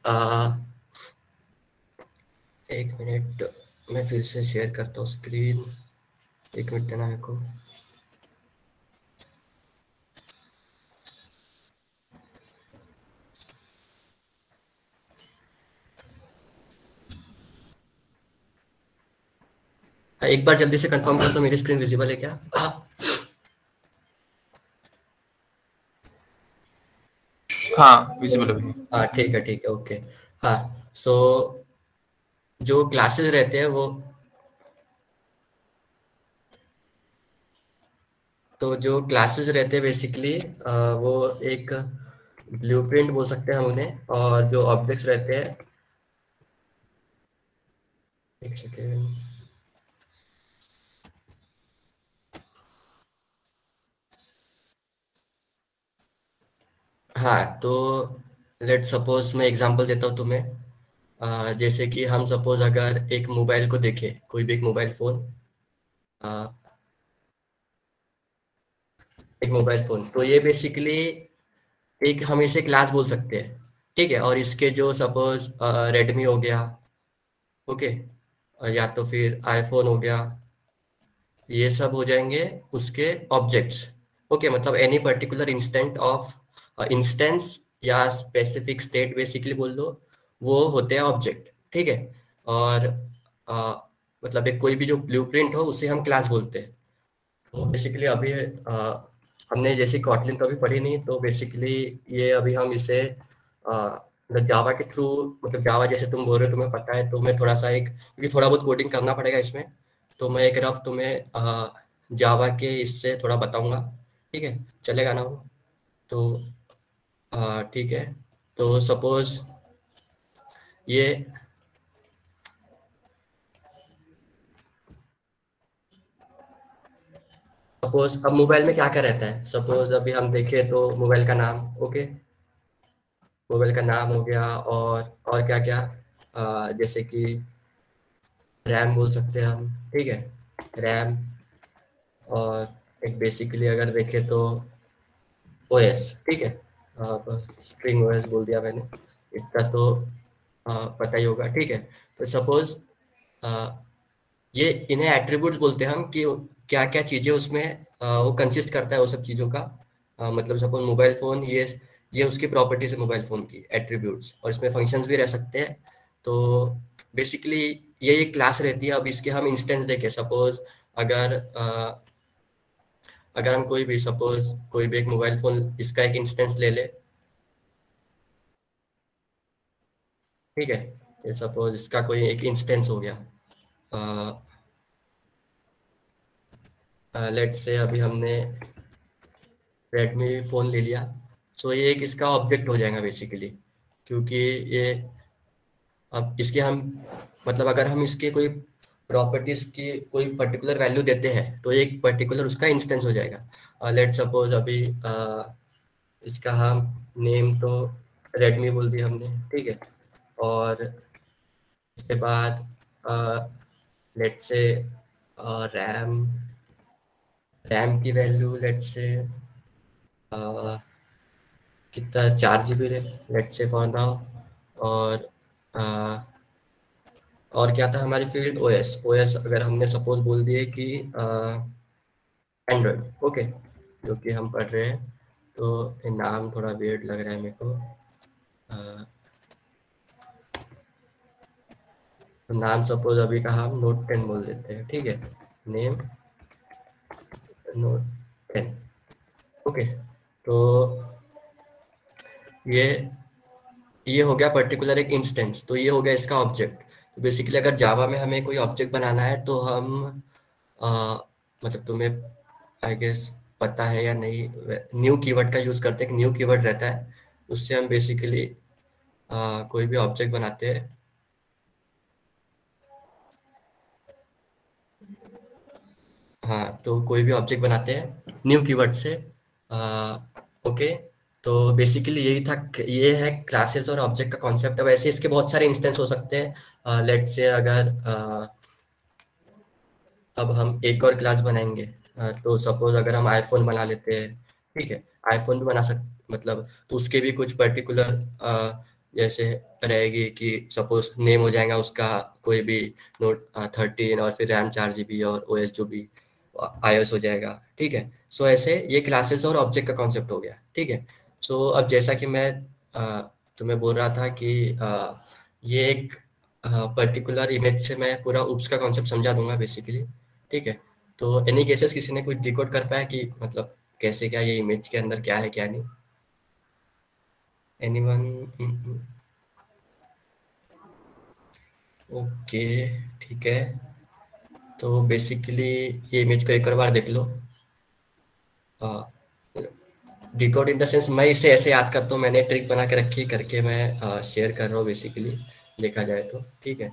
आ, एक मिनट, मैं फिर से शेयर करता हूँ स्क्रीन। एक मिनट देना मेरे को। हाँ, एक बार जल्दी से कंफर्म कर दो मेरी स्क्रीन विजिबल है क्या? हाँ विजिबल अभी। हाँ ठीक है ओके। हाँ, सो जो क्लासेस रहते हैं वो, तो जो क्लासेस रहते हैं बेसिकली वो एक ब्लूप्रिंट बोल सकते हैं हम उन्हें। और जो ऑब्जेक्ट्स रहते हैं, एक सेकेंड, हाँ तो लेट सपोज मैं एग्जांपल देता हूँ तुम्हें। जैसे कि हम सपोज अगर एक मोबाइल को देखें, कोई भी एक मोबाइल फ़ोन, एक मोबाइल फ़ोन, तो ये बेसिकली एक हम इसे क्लास बोल सकते हैं, ठीक है। और इसके जो सपोज रेडमी हो गया, ओके, या तो फिर आईफोन हो गया, ये सब हो जाएंगे उसके ऑब्जेक्ट्स। ओके, मतलब any particular instant of instance या स्पेसिफिक स्टेट बेसिकली बोल दो, वो होते हैं ऑब्जेक्ट, ठीक है। और अ, मतलब एक कोई भी जो ब्लूप्रिंट हो उसे हम क्लास बोलते हैं। तो बेसिकली अभी हमने जैसे कॉटलिन कभी पढ़ी नहीं, तो बेसिकली ये अभी हम इसे मतलब जावा के थ्रू, मतलब जावा जैसे तुम बोल रहे हो तुम्हें पता है, तो मैं थोड़ा सा एक, क्योंकि थोड़ा बहुत कोडिंग करना पड़ेगा इसमें, तो मैं एक रफ तुम्हें जावा के इससे थोड़ा बताऊंगा, ठीक है, चलेगा ना वो? तो ठीक है। तो सपोज ये, सपोज अब मोबाइल में क्या क्या रहता है, सपोज अभी हम देखें तो मोबाइल का नाम, ओके, मोबाइल का नाम हो गया, और क्या क्या, जैसे कि रैम बोल सकते हैं हम, ठीक है, रैम। और एक बेसिकली अगर देखें तो ओएस, ठीक है, अब स्ट्रिंग ओएस बोल दिया मैंने, इतना तो पता ही होगा, ठीक है। तो सपोज ये इन्हें एट्रीब्यूट्स बोलते हैं हम, कि क्या क्या चीज़ें उसमें वो कंसिस्ट करता है वो सब चीज़ों का। मतलब सपोज मोबाइल फ़ोन, ये उसकी प्रॉपर्टीज है मोबाइल फ़ोन की, एट्रीब्यूट्स, और इसमें फंक्शंस भी रह सकते हैं। तो बेसिकली ये एक क्लास रहती है। अब इसके हम इंस्टेंस देखें, सपोज अगर अगर हम कोई भी सपोज कोई भी एक मोबाइल फ़ोन, इसका एक इंस्टेंस ले ले, ठीक है, ये सपोज इसका कोई एक इंस्टेंस हो गया, लेट्स से अभी हमने रेडमी फ़ोन ले लिया, सो ये एक इसका ऑब्जेक्ट हो जाएगा बेसिकली, क्योंकि ये, अब इसके हम, मतलब अगर हम इसके कोई प्रॉपर्टीज की कोई पर्टिकुलर वैल्यू देते हैं, तो एक पर्टिकुलर उसका इंस्टेंस हो जाएगा। लेट सपोज अभी इसका हम नेम तो रेडमी बोल दिया हमने, ठीक है। और उसके बाद लेट से रैम, रैम की वैल्यू लेट से कितना, 4 GB लेट से फॉर नाउ। और अ, और क्या था हमारी फील्ड, ओएस, ओएस अगर हमने सपोज बोल दिए कि एंड्रॉयड, ओके, जो कि हम पढ़ रहे हैं, तो ये नाम थोड़ा वियर्ड लग रहा है मेरे को। अ, तो नाम सपोज अभी का हम नोट 10 बोल देते हैं, ठीक है, नेम नोट 10, ओके। तो ये ये हो गया पर्टिकुलर एक इंस्टेंस, तो ये हो गया इसका ऑब्जेक्ट। तो बेसिकली अगर जावा में हमें कोई ऑब्जेक्ट बनाना है, तो हम अ, मतलब तुम्हें आई गेस पता है या नहीं, न्यू कीवर्ड का यूज़ करते हैं, एक न्यू कीवर्ड रहता है, उससे हम बेसिकली कोई भी ऑब्जेक्ट बनाते हैं। हाँ, तो कोई भी ऑब्जेक्ट बनाते हैं न्यू कीवर्ड से, ओके। तो बेसिकली यही था, ये है क्लासेस और ऑब्जेक्ट का कॉन्सेप्ट। अब ऐसे इसके बहुत सारे इंस्टेंस हो सकते हैं। लेट से अगर अब हम एक और क्लास बनाएंगे, तो सपोज अगर हम आईफोन बना लेते हैं, ठीक है, आईफोन भी बना सक, मतलब तो उसके भी कुछ पर्टिकुलर जैसे रहेगी कि सपोज नेम हो जाएगा उसका कोई भी नोट 13 और फिर रैम 4 GB और ओएस जो भी iOS हो जाएगा, ठीक है। सो ऐसे ये क्लासेस और ऑब्जेक्ट का कॉन्सेप्ट हो गया, ठीक है। सो अब जैसा कि मैं तुम्हें बोल रहा था कि ये एक पर्टिकुलर इमेज से मैं पूरा उप्स का कॉन्सेप्ट समझा दूंगा बेसिकली, ठीक है। तो एनी केसेस किसी ने कुछ डिकोड कर पाया कि मतलब कैसे क्या ये इमेज के अंदर क्या है क्या नहीं? एनीवन? ओके, ठीक है। तो बेसिकली ये इमेज को एक और बार देख लो। डिकोड इन द सेंस मैं इसे ऐसे याद करता हूँ, मैंने ट्रिक बना के रखी करके मैं शेयर कर रहा हूँ बेसिकली, देखा जाए तो, ठीक है।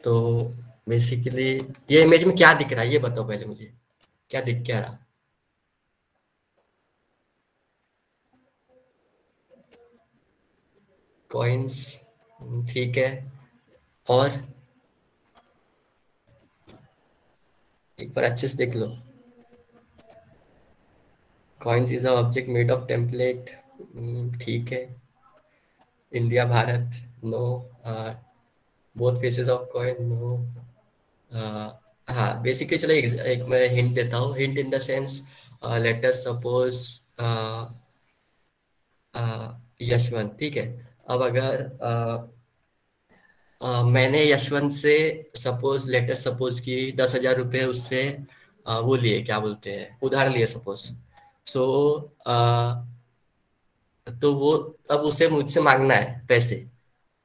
तो बेसिकली ये इमेज में क्या दिख रहा है ये बताओ पहले मुझे, क्या दिख क्या रहा? कॉइन्स, ठीक है। और एक बार अच्छे से देख लो। Coins is a object made of template, ठीक है। India Bharat, no. Both faces of coin, no. हाँ बेसिकली चलो एक मैं हिंट देता हूँ, hint in the sense let us suppose Yashwant, ठीक है। अब अगर मैंने यशवंत से सपोज लेट अस सपोज कि 10,000 रुपये उससे वो लिए, क्या बोलते हैं, उधार लिए सपोज। सो तो वो अब उसे मुझसे मांगना है पैसे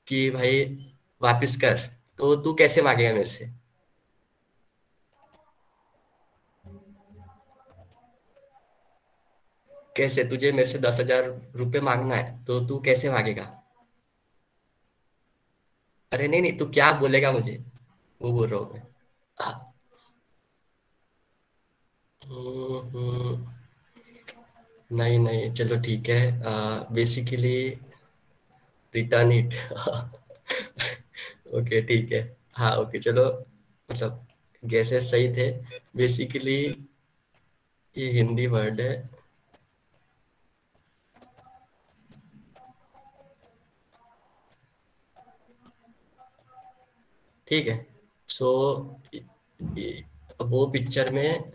कि भाई वापस कर, तो तू कैसे मांगेगा मेरे से? कैसे तुझे मेरे से 10,000 रुपये मांगना है तो तू कैसे मांगेगा? अरे नहीं नहीं, तू क्या बोलेगा मुझे, वो बोल रहा हूँ मैं। हम्म, नहीं नहीं चलो ठीक है, बेसिकली रिटर्न इट। ओके ठीक है। हाँ ओके चलो, मतलब गैसेस सही थे। बेसिकली ये हिंदी वर्ड है, ठीक है। सो वो पिक्चर में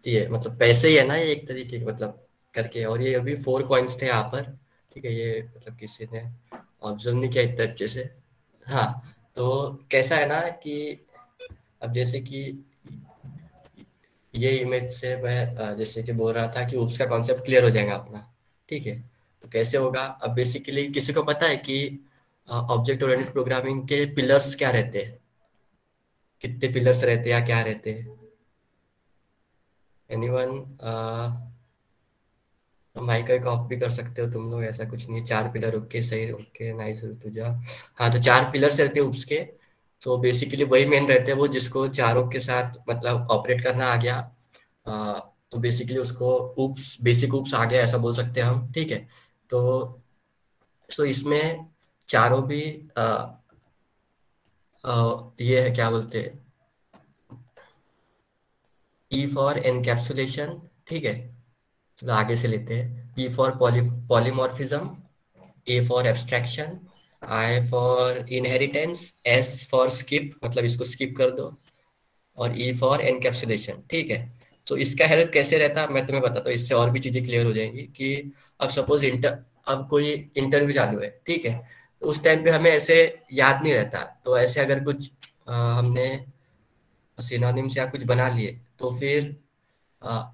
ये मतलब पैसे ही है ना, ये एक तरीके के मतलब करके, और ये अभी 4 कॉइन्स थे यहाँ पर, ठीक है। ये मतलब किसी ने ऑब्जर्व नहीं किया इतने अच्छे से। हाँ, तो कैसा है ना कि अब जैसे कि ये इमेज से मैं जैसे कि बोल रहा था कि उसका कॉन्सेप्ट क्लियर हो जाएगा अपना, ठीक है। तो कैसे होगा, अब बेसिकली किसी को पता है कि ऑब्जेक्ट ओरिएंटेड प्रोग्रामिंग के पिलर्स क्या रहते हैं, कितने पिलर्स रहते हैं या क्या रहते हैं? एनीवन? माइक एक ऑफ भी कर सकते हो तुम लोग, ऐसा कुछ नहीं। 4 पिलर, ओके सही, ओके नाइस ऋतुजा। हाँ तो 4 पिलर्स रहते हैं उसके। तो बेसिकली वही मेन रहते हैं, वो जिसको चारों के साथ मतलब ऑपरेट करना आ गया, तो बेसिकली उसको ऊप्स, बेसिक ऊप्स आ गया ऐसा बोल सकते हैं हम, ठीक है। तो सो इसमें चारों भी ये है क्या बोलते हैं, ई फॉर एनकैप्सुलेशन, ठीक है। चलो आगे से लेते हैं। P for polymorphism, A for abstraction, I for inheritance, S for skip मतलब इसको स्किप कर दो, और ई फॉर एनकैप्सुलेशन, ठीक है। तो इसका हेल्प कैसे रहता है मैं तुम्हें बताता हूँ, इससे और भी चीजें क्लियर हो जाएंगी कि अब सपोज अब कोई इंटरव्यू चालू है, ठीक है। तो उस टाइम पे हमें ऐसे याद नहीं रहता, तो ऐसे अगर कुछ हमने सिनोनिम्स या कुछ बना लिए तो फिर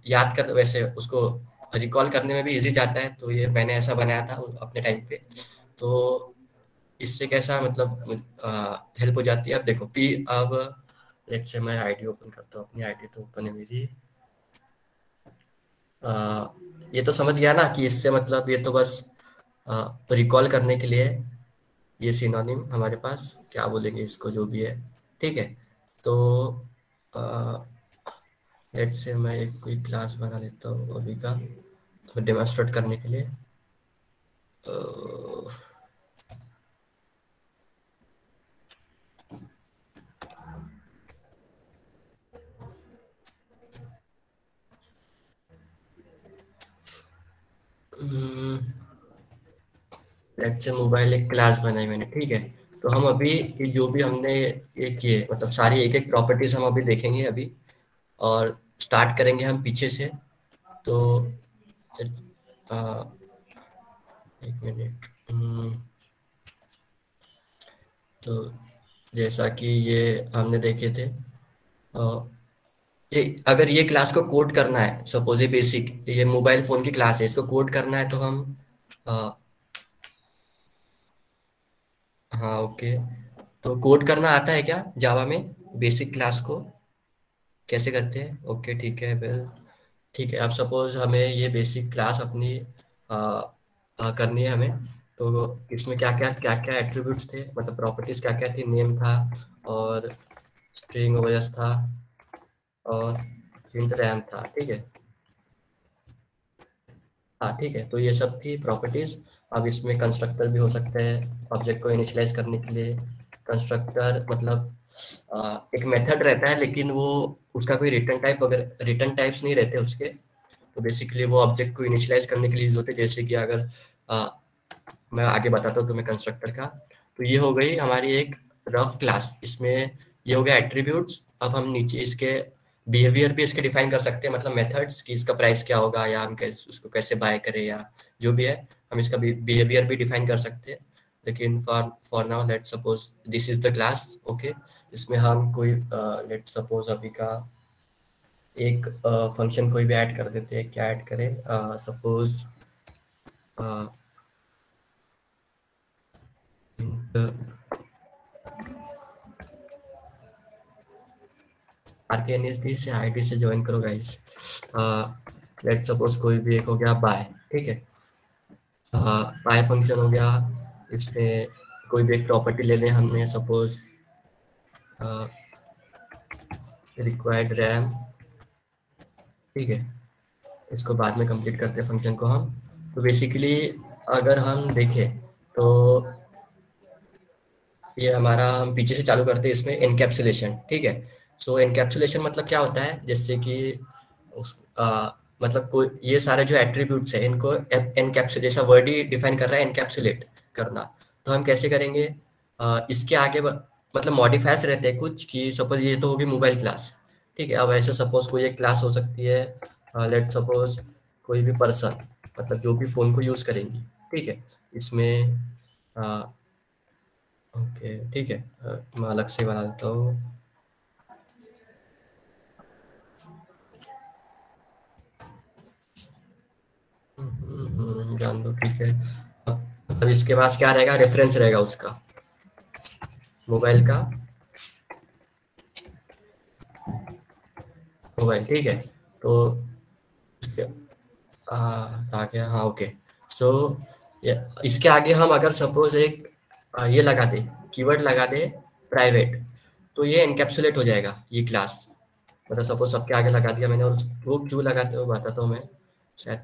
याद कर वैसे उसको रिकॉल करने में भी इजी जाता है। तो ये मैंने ऐसा बनाया था अपने टाइम पे, तो इससे कैसा मतलब हेल्प हो जाती है। अब देखो पी, अब लेट्स से मैं आईडी ओपन करता हूँ, अपनी आईडी तो ओपन है मेरी। आ, ये तो समझ गया ना कि इससे मतलब ये तो बस रिकॉल करने के लिए ये सिनोनिम हमारे पास क्या बोलेंगे इसको जो भी है, ठीक है। तो लेट्स से मैं एक कोई क्लास बना लेता हूँ अभी का, तो डेमोन्स्ट्रेट करने के लिए। अ, लेट्स से मोबाइल एक क्लास बनाई मैंने, ठीक है। तो हम अभी ये जो भी हमने ये किए, मतलब सारी एक एक प्रॉपर्टीज हम अभी देखेंगे अभी, और स्टार्ट करेंगे हम पीछे से। तो अ, एक मिनट। तो जैसा कि ये हमने देखे थे, ये अगर ये क्लास को कोड करना है, सपोज ये बेसिक, ये मोबाइल फोन की क्लास है, इसको कोड करना है तो हम हाँ ओके। तो कोड करना आता है क्या जावा में, बेसिक क्लास को कैसे करते हैं? ओके ठीक है वेल, ठीक है। अब सपोज हमें ये बेसिक क्लास अपनी करनी है हमें, तो इसमें क्या क्या एट्रीब्यूट्स थे, मतलब प्रॉपर्टीज क्या क्या थी? नेम था, और स्ट्रिंग ओएस था, और इंट रैम था, ठीक है। हाँ ठीक है, तो ये सब थी प्रॉपर्टीज। अब इसमें कंस्ट्रक्टर भी हो सकते हैं ऑब्जेक्ट को इनिशियलाइज करने के लिए। कंस्ट्रक्टर मतलब एक मेथड रहता है, लेकिन वो उसका कोई रिटर्न टाइप वगैरह, रिटर्न टाइप्स नहीं रहते उसके। तो बेसिकली वो ऑब्जेक्ट को इनिशियलाइज करने के लिए यूज होते हैं। जैसे कि अगर मैं आगे बताता हूँ तुम्हें कंस्ट्रक्टर का। तो ये हो गई हमारी एक रफ क्लास, इसमें ये हो गया एट्रीब्यूट्स। अब हम नीचे इसके बिहेवियर भी इसके डिफाइन कर सकते हैं, मतलब मेथड्स कि इसका प्राइस क्या होगा, या हम कैसे उसको कैसे बाय करें, या जो भी है हम इसका बिहेवियर भी डिफाइन कर सकते हैं। लेकिन for now let's suppose this is the class, okay. इसमें हम कोई लेट्स सपोज अभी का एक फंक्शन कोई भी ऐड कर देते हैं। क्या ऐड करें? सपोज आरकेएनएसडी से आईडी से ज्वाइन करो गाइस। लेट सपोज कोई भी एक हो गया बाय, ठीक है। बाय फंक्शन हो गया, इसमें कोई भी एक प्रॉपर्टी ले लें हमने, सपोज रिक्वायर्ड रैम, ठीक है। इसको बाद में कंप्लीट करते हैं फंक्शन को हम। तो बेसिकली अगर हम देखें तो ये हमारा, हम पीछे से चालू करते हैं इसमें एनकैप्सुलेशन, ठीक है। सो एनकैप्सुलेशन मतलब क्या होता है, जैसे कि मतलब कोई ये सारे जो एट्रीब्यूट्स है इनको एनकैप्सुलेशन वर्ड ही डिफाइन कर रहा है, एनकैप्सुलेट करना। तो हम कैसे करेंगे? इसके आगे मतलब मॉडिफायर्स रहते हैं कुछ, कि सपोज ये तो होगी मोबाइल क्लास, ठीक है। अब ऐसे सपोज कोई एक क्लास हो सकती है, लेट सपोज कोई भी पर्सन, मतलब जो भी फोन को यूज करेंगी, ठीक है। इसमें ओके ठीक है, मैं अलग से बना देता हूँ। जान दो, ठीक है। अब इसके पास क्या रहेगा? रेफरेंस रहेगा उसका, मोबाइल का मोबाइल, ठीक है। तो आ गया, हाँ ओके। सो इसके आगे हम अगर सपोज एक ये लगा दे, कीवर्ड लगा दे प्राइवेट, तो ये एनकैप्सुलेट हो जाएगा ये क्लास। मतलब सपोज सबके आगे लगा दिया मैंने, और वो क्यों लगाते हो बताता हूँ मैं शायद,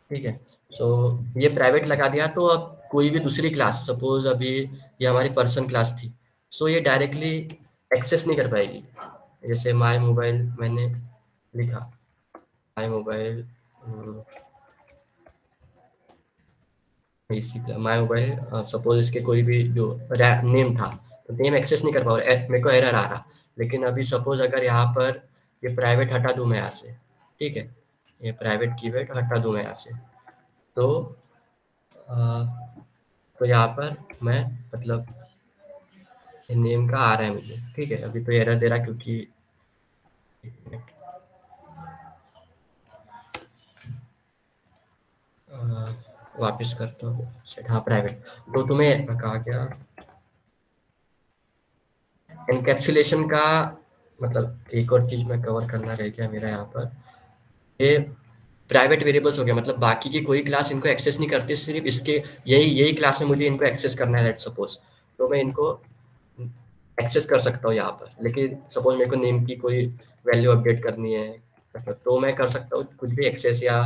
ठीक है। सो ये प्राइवेट लगा दिया, तो अब कोई भी दूसरी क्लास, सपोज अभी ये हमारी पर्सन क्लास थी, सो ये डायरेक्टली एक्सेस नहीं कर पाएगी। जैसे माय मोबाइल मैंने लिखा, माय मोबाइल, इसी माय मोबाइल, सपोज इसके कोई भी जो नेम था, तो नेम एक्सेस नहीं कर पा रहा, मेरे को एरर आ रहा। लेकिन अभी सपोज अगर यहाँ पर ये प्राइवेट हटा दूं मैं यहाँ से, ठीक है, ये प्राइवेट कीवर्ड हटा दूं मैं यहाँ से, तो तो यहाँ पर मैं मतलब नेम का आ रहा है मुझे, ठीक है। अभी तो एरर दे रहा क्योंकि वापस करता हूँ सेट, हाँ प्राइवेट। तो तुम्हें कहा गया एनकैप्सुलेशन का मतलब, एक और चीज मैं कवर करना रह गया मेरा यहाँ पर। ये प्राइवेट वेरिएबल्स हो गया, मतलब बाकी की कोई क्लास इनको एक्सेस नहीं करती, सिर्फ इसके यही यही क्लास में मुझे इनको एक्सेस करना है, लेट सपोज। तो मैं इनको एक्सेस कर सकता हूँ यहाँ पर। लेकिन सपोज मेरे को नेम की कोई वैल्यू अपडेट करनी है, मतलब तो मैं कर सकता हूँ कुछ भी एक्सेस या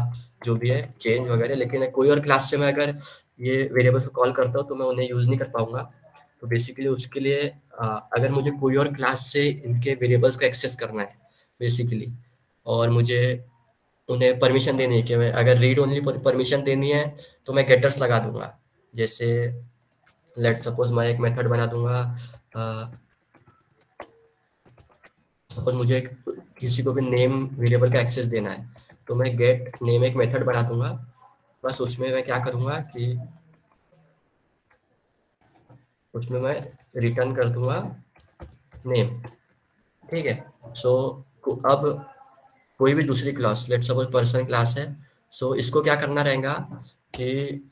जो भी है चेंज वगैरह। लेकिन कोई और क्लास से मैं अगर ये वेरिएबल्स को कॉल करता हूँ तो मैं उन्हें यूज नहीं कर पाऊंगा। तो बेसिकली उसके लिए अगर मुझे कोई और क्लास से इनके वेरिएबल्स को एक्सेस करना है बेसिकली, और मुझे उन्हें परमिशन देनी है कि मैं अगर रीड ओनली परमिशन देनी है तो मैं गेटर्स लगा दूंगा। जैसे लेट सपोज मैं एक मेथड बना दूंगा, सपोज मुझे किसी को भी नेम वेरिएबल का एक्सेस देना है तो मैं गेट नेम एक मेथड बना दूंगा। बस उसमें मैं क्या करूंगा कि उसमें मैं रिटर्न कर दूंगा नेम। ठीक है। सो अब कोई भी दूसरी class, let suppose person class है, सो इसको क्या करना रहेगा कि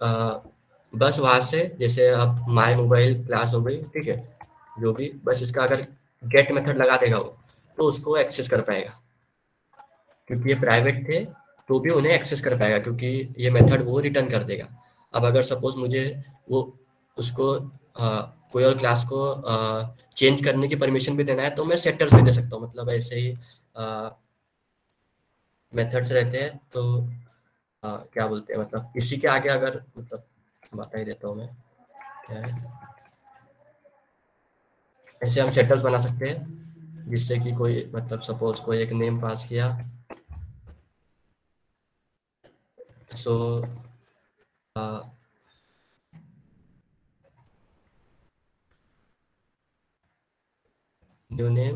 बस वहां से जैसे अब माई मोबाइल क्लास हो गई, ठीक है, जो भी, बस इसका अगर गेट मेथड लगा देगा वो, तो उसको एक्सेस कर पाएगा। क्योंकि ये प्राइवेट थे तो भी उन्हें एक्सेस कर पाएगा क्योंकि ये मेथड वो रिटर्न कर देगा। अब अगर सपोज मुझे वो उसको कोई और क्लास को चेंज करने की परमिशन भी देना है तो मैं सेटर्स भी दे सकता हूँ। मतलब ऐसे ही मेथड्स रहते हैं तो क्या बोलते हैं, मतलब इसी के आगे अगर मतलब बता ही देता हूँ मैं क्या है। ऐसे हम सेटर्स बना सकते हैं जिससे कि कोई मतलब सपोज कोई एक नेम पास किया, सो न्यू नेम,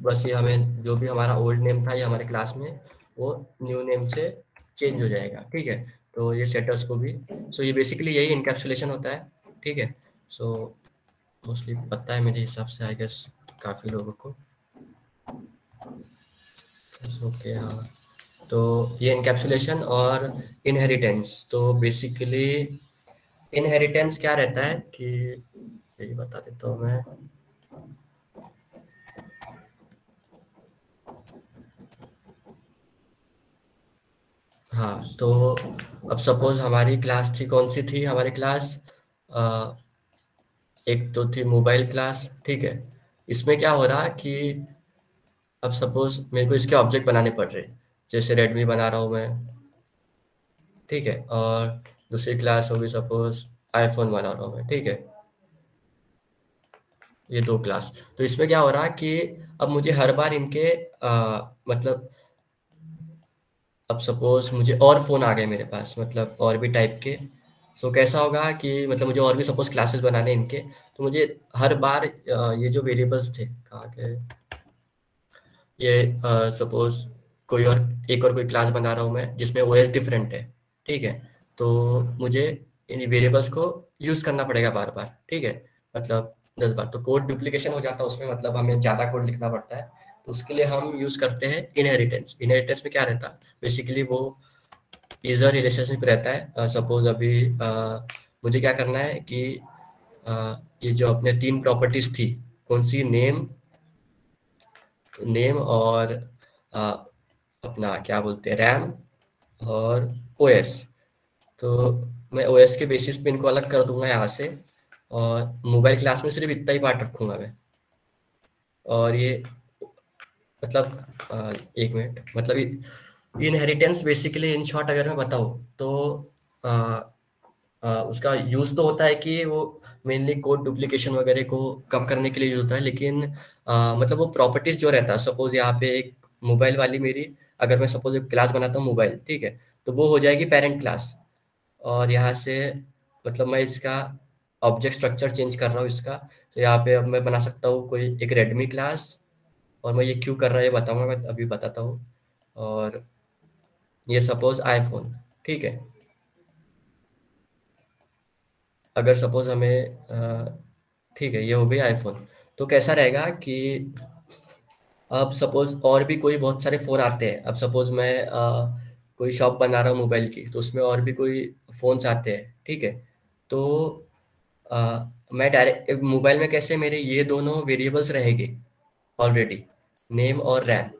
बस ये हमें जो भी हमारा ओल्ड नेम था ये हमारे क्लास में वो न्यू नेम से चेंज हो जाएगा। ठीक है। तो ये सेटर्स को भी, सो ये बेसिकली यही इनकैप्सुलेशन होता है। ठीक है। सो मोस्टली पता है मेरे हिसाब से, आई गेस काफ़ी लोगों को। ओके हाँ। तो ये इनकैप्सुलेशन और इनहेरिटेंस, तो बेसिकली इनहेरिटेंस क्या रहता है कि यही बता देता हूँ मैं। हाँ, तो अब सपोज हमारी क्लास थी, कौन सी थी हमारी क्लास, एक तो थी मोबाइल क्लास। ठीक है। इसमें क्या हो रहा कि अब सपोज मेरे को इसके ऑब्जेक्ट बनाने पड़ रहे, जैसे रेडमी बना रहा हूँ मैं। ठीक है। और दूसरी क्लास होगी सपोज आईफोन बना रहा हूँ मैं। ठीक है। ये दो क्लास, तो इसमें क्या हो रहा कि अब मुझे हर बार इनके मतलब अब सपोज मुझे और फ़ोन आ गए मेरे पास, मतलब और भी टाइप के। सो कैसा होगा कि मतलब मुझे और भी सपोज क्लासेस बनाने इनके, तो मुझे हर बार ये जो वेरिएबल्स थे कहाँ गए, ये सपोज कोई और एक और कोई क्लास बना रहा हूँ मैं जिसमें ओएस डिफरेंट है। ठीक है। तो मुझे इन वेरिएबल्स को यूज़ करना पड़ेगा बार बार। ठीक है। मतलब 10 बार तो कोड डुप्लीकेशन हो जाता है उसमें, मतलब हमें ज़्यादा कोड लिखना पड़ता है। तो उसके लिए हम यूज़ करते हैं इनहेरिटेंस। इनहेरिटेंस में क्या रहता है, बेसिकली वो ईज़र रिलेशनशिप रहता है। सपोज अभी मुझे क्या करना है कि ये जो अपने 3 प्रॉपर्टीज़ थी, कौन सी, नेम, नेम और अ, अपना क्या बोलते हैं रैम और ओएस। तो मैं ओएस के बेसिस पे इनको अलग कर दूंगा यहाँ से, और मोबाइल क्लास में सिर्फ इतना ही पार्ट रखूंगा मैं। और ये मतलब एक मिनट, मतलब इनहेरिटेंस बेसिकली इन शॉर्ट अगर मैं बताऊँ तो अ, उसका यूज़ तो होता है कि वो मेनली कोड डुप्लीकेशन वगैरह को कम करने के लिए यूज़ होता है, लेकिन मतलब वो प्रॉपर्टीज़ जो रहता है, सपोज़ यहाँ पे एक मोबाइल वाली मेरी, अगर मैं सपोज़ एक क्लास बनाता हूँ मोबाइल, ठीक है, तो वो हो जाएगी पेरेंट क्लास। और यहाँ से मतलब मैं इसका ऑब्जेक्ट स्ट्रक्चर चेंज कर रहा हूँ इसका, तो यहाँ पे अब मैं बना सकता हूँ कोई एक रेडमी क्लास, और मैं ये क्यों कर रहा है ये बताऊँगा, मैं अभी बताता हूँ। और ये सपोज़ आईफ़ोन, ठीक है। अगर सपोज़ हमें ठीक है, ये हो गई आईफ़ोन। तो कैसा रहेगा कि अब सपोज़ और भी कोई बहुत सारे फ़ोन आते हैं। अब सपोज़ मैं कोई शॉप बना रहा हूँ मोबाइल की, तो उसमें और भी कोई फ़ोन्स आते हैं, ठीक है? तो मैं डायरेक्ट मोबाइल में कैसे मेरे ये दोनों वेरिएबल्स रहेंगे ऑलरेडी, नेम और रैम,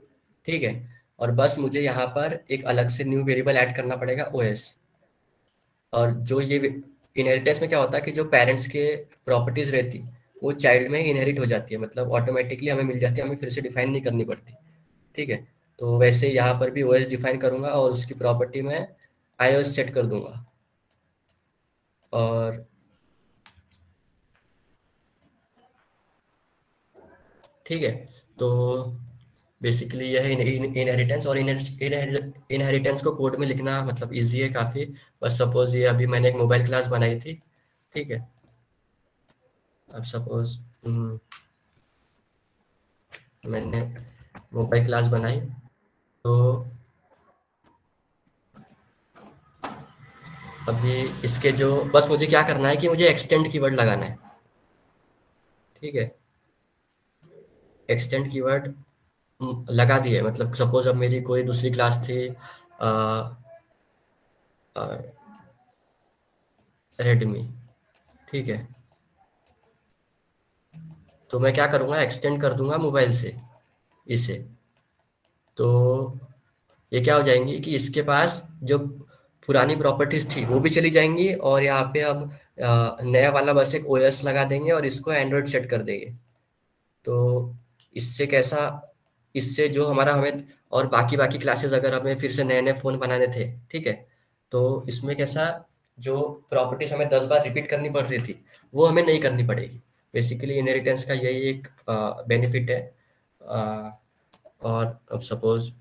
ठीक है? और बस मुझे यहाँ पर एक अलग से न्यू वेरिएबल ऐड करना पड़ेगा ओएस। और जो ये इनहेरिटेंस में क्या होता है कि जो पेरेंट्स के प्रॉपर्टीज रहती वो चाइल्ड में इनहेरिट हो जाती है, मतलब ऑटोमेटिकली हमें मिल जाती है, हमें फिर से डिफाइन नहीं करनी पड़ती। ठीक है। तो वैसे यहाँ पर भी ओएस डिफाइन करूंगा और उसकी प्रॉपर्टी में आईओएस सेट कर दूंगा। और ठीक है। तो बेसिकली यह है इनहेरिटेंस, और इनहेरिटेंस को कोड में लिखना मतलब इजी है काफ़ी। बस सपोज ये अभी मैंने एक मोबाइल क्लास बनाई थी, ठीक है। अब सपोज मैंने मोबाइल क्लास बनाई, तो अभी इसके जो बस मुझे क्या करना है कि मुझे एक्सटेंड कीवर्ड लगाना है, ठीक है। एक्सटेंड कीवर्ड लगा दिए, मतलब सपोज अब मेरी कोई दूसरी क्लास थी रेडमी, ठीक है। तो मैं क्या करूँगा, एक्सटेंड कर दूंगा मोबाइल से इसे, तो ये क्या हो जाएंगी कि इसके पास जो पुरानी प्रॉपर्टीज थी वो भी चली जाएंगी, और यहाँ पे अब नया वाला बस एक ओएस लगा देंगे और इसको एंड्रॉइड सेट कर देंगे। तो इससे कैसा, इससे जो हमारा हमें और बाकी बाकी क्लासेस अगर हमें फिर से नए नए फ़ोन बनाने थे, ठीक है, तो इसमें कैसा, जो प्रॉपर्टीज हमें 10 बार रिपीट करनी पड़ रही थी वो हमें नहीं करनी पड़ेगी। बेसिकली इनहेरिटेंस का यही एक बेनिफिट है। अ, और अब सपोज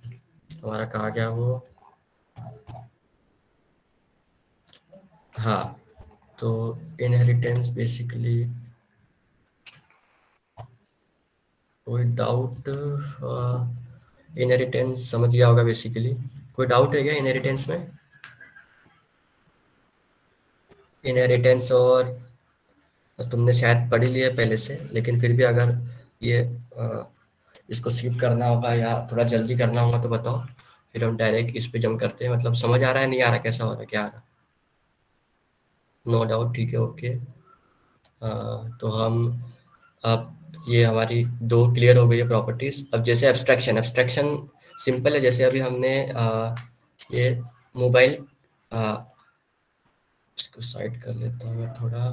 हमारा कहा गया वो, हाँ, तो इनहेरिटेंस बेसिकली, कोई डाउट इनहेरिटेंस समझ गया होगा बेसिकली। कोई डाउट है क्या इनहेरिटेंस में? इनहेरिटेंस और तुमने शायद पढ़ ही लिया पहले से, लेकिन फिर भी अगर ये इसको स्किप करना होगा या थोड़ा जल्दी करना होगा तो बताओ, फिर हम डायरेक्ट इस पे जंप करते हैं। मतलब समझ आ रहा है, नहीं आ रहा, कैसा हो रहा है, क्या आ रहा? नो डाउट, ठीक है, ओके। तो हम अब ये हमारी दो क्लियर हो गई है प्रॉपर्टीज। अब जैसे एब्स्ट्रैक्शन, एब्स्ट्रैक्शन सिंपल है। जैसे अभी हमने ये मोबाइल, इसको साइड कर लेता हूँ मैं थोड़ा,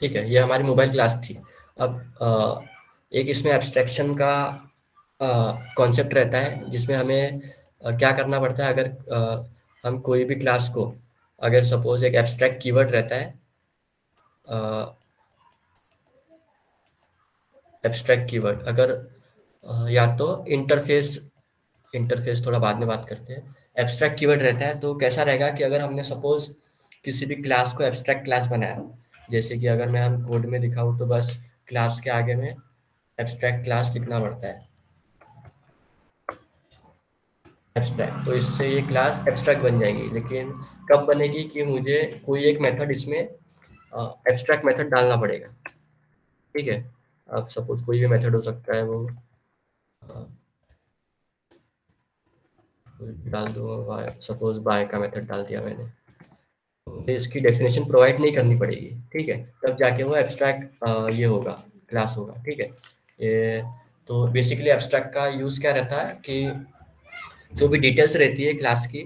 ठीक है। ये हमारी मोबाइल क्लास थी। अब एक इसमें एब्स्ट्रैक्शन का कॉन्सेप्ट रहता है, जिसमें हमें क्या करना पड़ता है, अगर हम कोई भी क्लास को, अगर सपोज एक एब्स्ट्रैक्ट कीवर्ड रहता है, एब्स्ट्रैक्ट कीवर्ड अगर या तो इंटरफेस, इंटरफेस थोड़ा बाद में बात करते हैं। एब्स्ट्रैक्ट कीवर्ड रहता है तो कैसा रहेगा कि अगर हमने सपोज किसी भी क्लास को एब्स्ट्रैक्ट क्लास बनाया, जैसे कि अगर मैं हम कोड में दिखाऊँ तो बस क्लास के आगे में एब्स्ट्रैक्ट क्लास लिखना पड़ता है, एब्स्ट्रैक्ट, तो इससे ये क्लास एब्स्ट्रैक्ट बन जाएगी। लेकिन कब बनेगी कि मुझे कोई एक मेथड इसमें एब्स्ट्रैक्ट मेथड डालना पड़ेगा, ठीक है। अब सपोज कोई भी मेथड हो सकता है, वो डाल दो, सपोज बाय का मेथड डाल दिया मैंने, तो इसकी डेफिनेशन प्रोवाइड नहीं करनी पड़ेगी, ठीक है। तब जाके वो एब्स्ट्रैक्ट ये होगा, क्लास होगा, ठीक है। ये तो बेसिकली एब्स्ट्रैक्ट का यूज़ क्या रहता है कि जो भी डिटेल्स रहती है क्लास की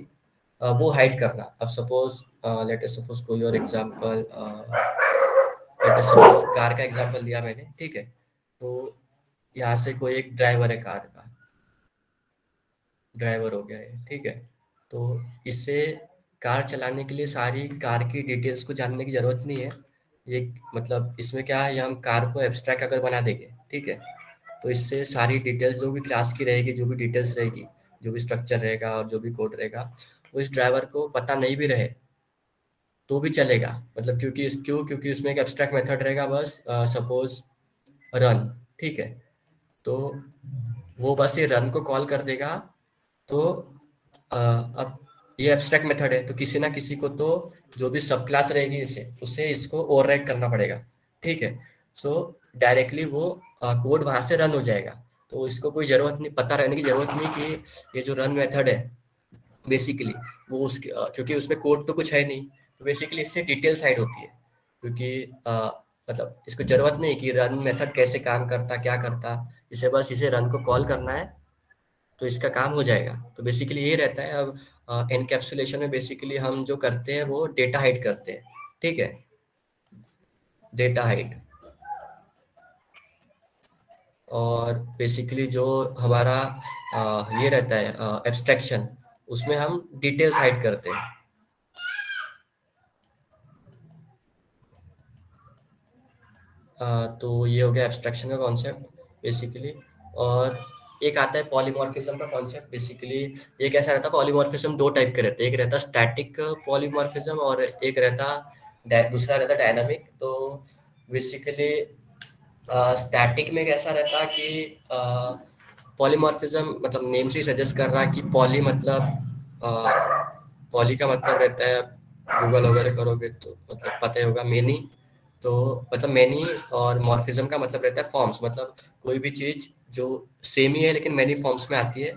वो हाइड करना। अब सपोज लेट अस सपोज कोई और example, late us suppose car का एग्जांपल दिया मैंने, ठीक है। तो यहाँ से कोई एक ड्राइवर है कार का, ड्राइवर हो गया है, ठीक है। तो इससे कार चलाने के लिए सारी कार की डिटेल्स को जानने की ज़रूरत नहीं है। ये मतलब इसमें क्या है, ये हम कार को एब्स्ट्रैक्ट अगर बना देंगे, ठीक है, तो इससे सारी डिटेल्स जो भी क्लास की रहेगी, जो भी डिटेल्स रहेगी, जो भी स्ट्रक्चर रहेगा और जो भी कोड रहेगा, वो इस ड्राइवर को पता नहीं भी रहे तो भी चलेगा। मतलब क्योंकि उसमें एक एब्स्ट्रैक्ट मेथड रहेगा, बस सपोज रन, ठीक है। तो वो बस ये रन को कॉल कर देगा। तो अब ये एब्स्ट्रैक्ट मेथड है तो किसी ना किसी को तो जो भी सब क्लास रहेगी इसे उसे इसको ओवरराइड करना पड़ेगा, ठीक है। सो डायरेक्टली वो कोड वहां से रन हो जाएगा। तो इसको कोई जरूरत नहीं, पता रहने की जरूरत नहीं कि ये जो रन मेथड है बेसिकली वो उसके क्योंकि उसमें कोड तो कुछ है नहीं, तो बेसिकली इससे डिटेल साइड होती है। क्योंकि मतलब इसको जरूरत नहीं कि रन मेथड कैसे काम करता, क्या करता, इसे बस इसे रन को कॉल करना है तो इसका काम हो जाएगा। तो बेसिकली ये रहता है। अब एनकैप्सुलेशन में बेसिकली हम जो करते हैं वो डेटा हाइड करते हैं, ठीक है, डेटा हाइड। और बेसिकली जो हमारा ये रहता है एब्स्ट्रैक्शन, उसमें हम डिटेल्स हाइड करते हैं। तो ये हो गया एब्स्ट्रैक्शन का कॉन्सेप्ट बेसिकली। और एक आता है पॉलीमॉर्फिज्म का कॉन्सेप्ट। बेसिकली ये कैसा रहता है, पॉलीमॉर्फिज्म दो टाइप के रहते हैं, एक रहता स्टैटिक पॉलीमॉर्फिज्म और एक रहता दूसरा रहता डायनामिक। तो बेसिकली स्टैटिक में कैसा रहता कि पॉलीमॉर्फिज्म मतलब नेम से ही सजेस्ट कर रहा है कि पॉली मतलब पॉली का मतलब रहता है, गूगल वगैरह करोगे तो मतलब पता ही होगा, मेनी। तो मतलब मेनी, और मॉर्फिज्म का मतलब रहता है फॉर्म्स, मतलब कोई भी चीज जो सेम ही है लेकिन मेनी फॉर्म्स में आती है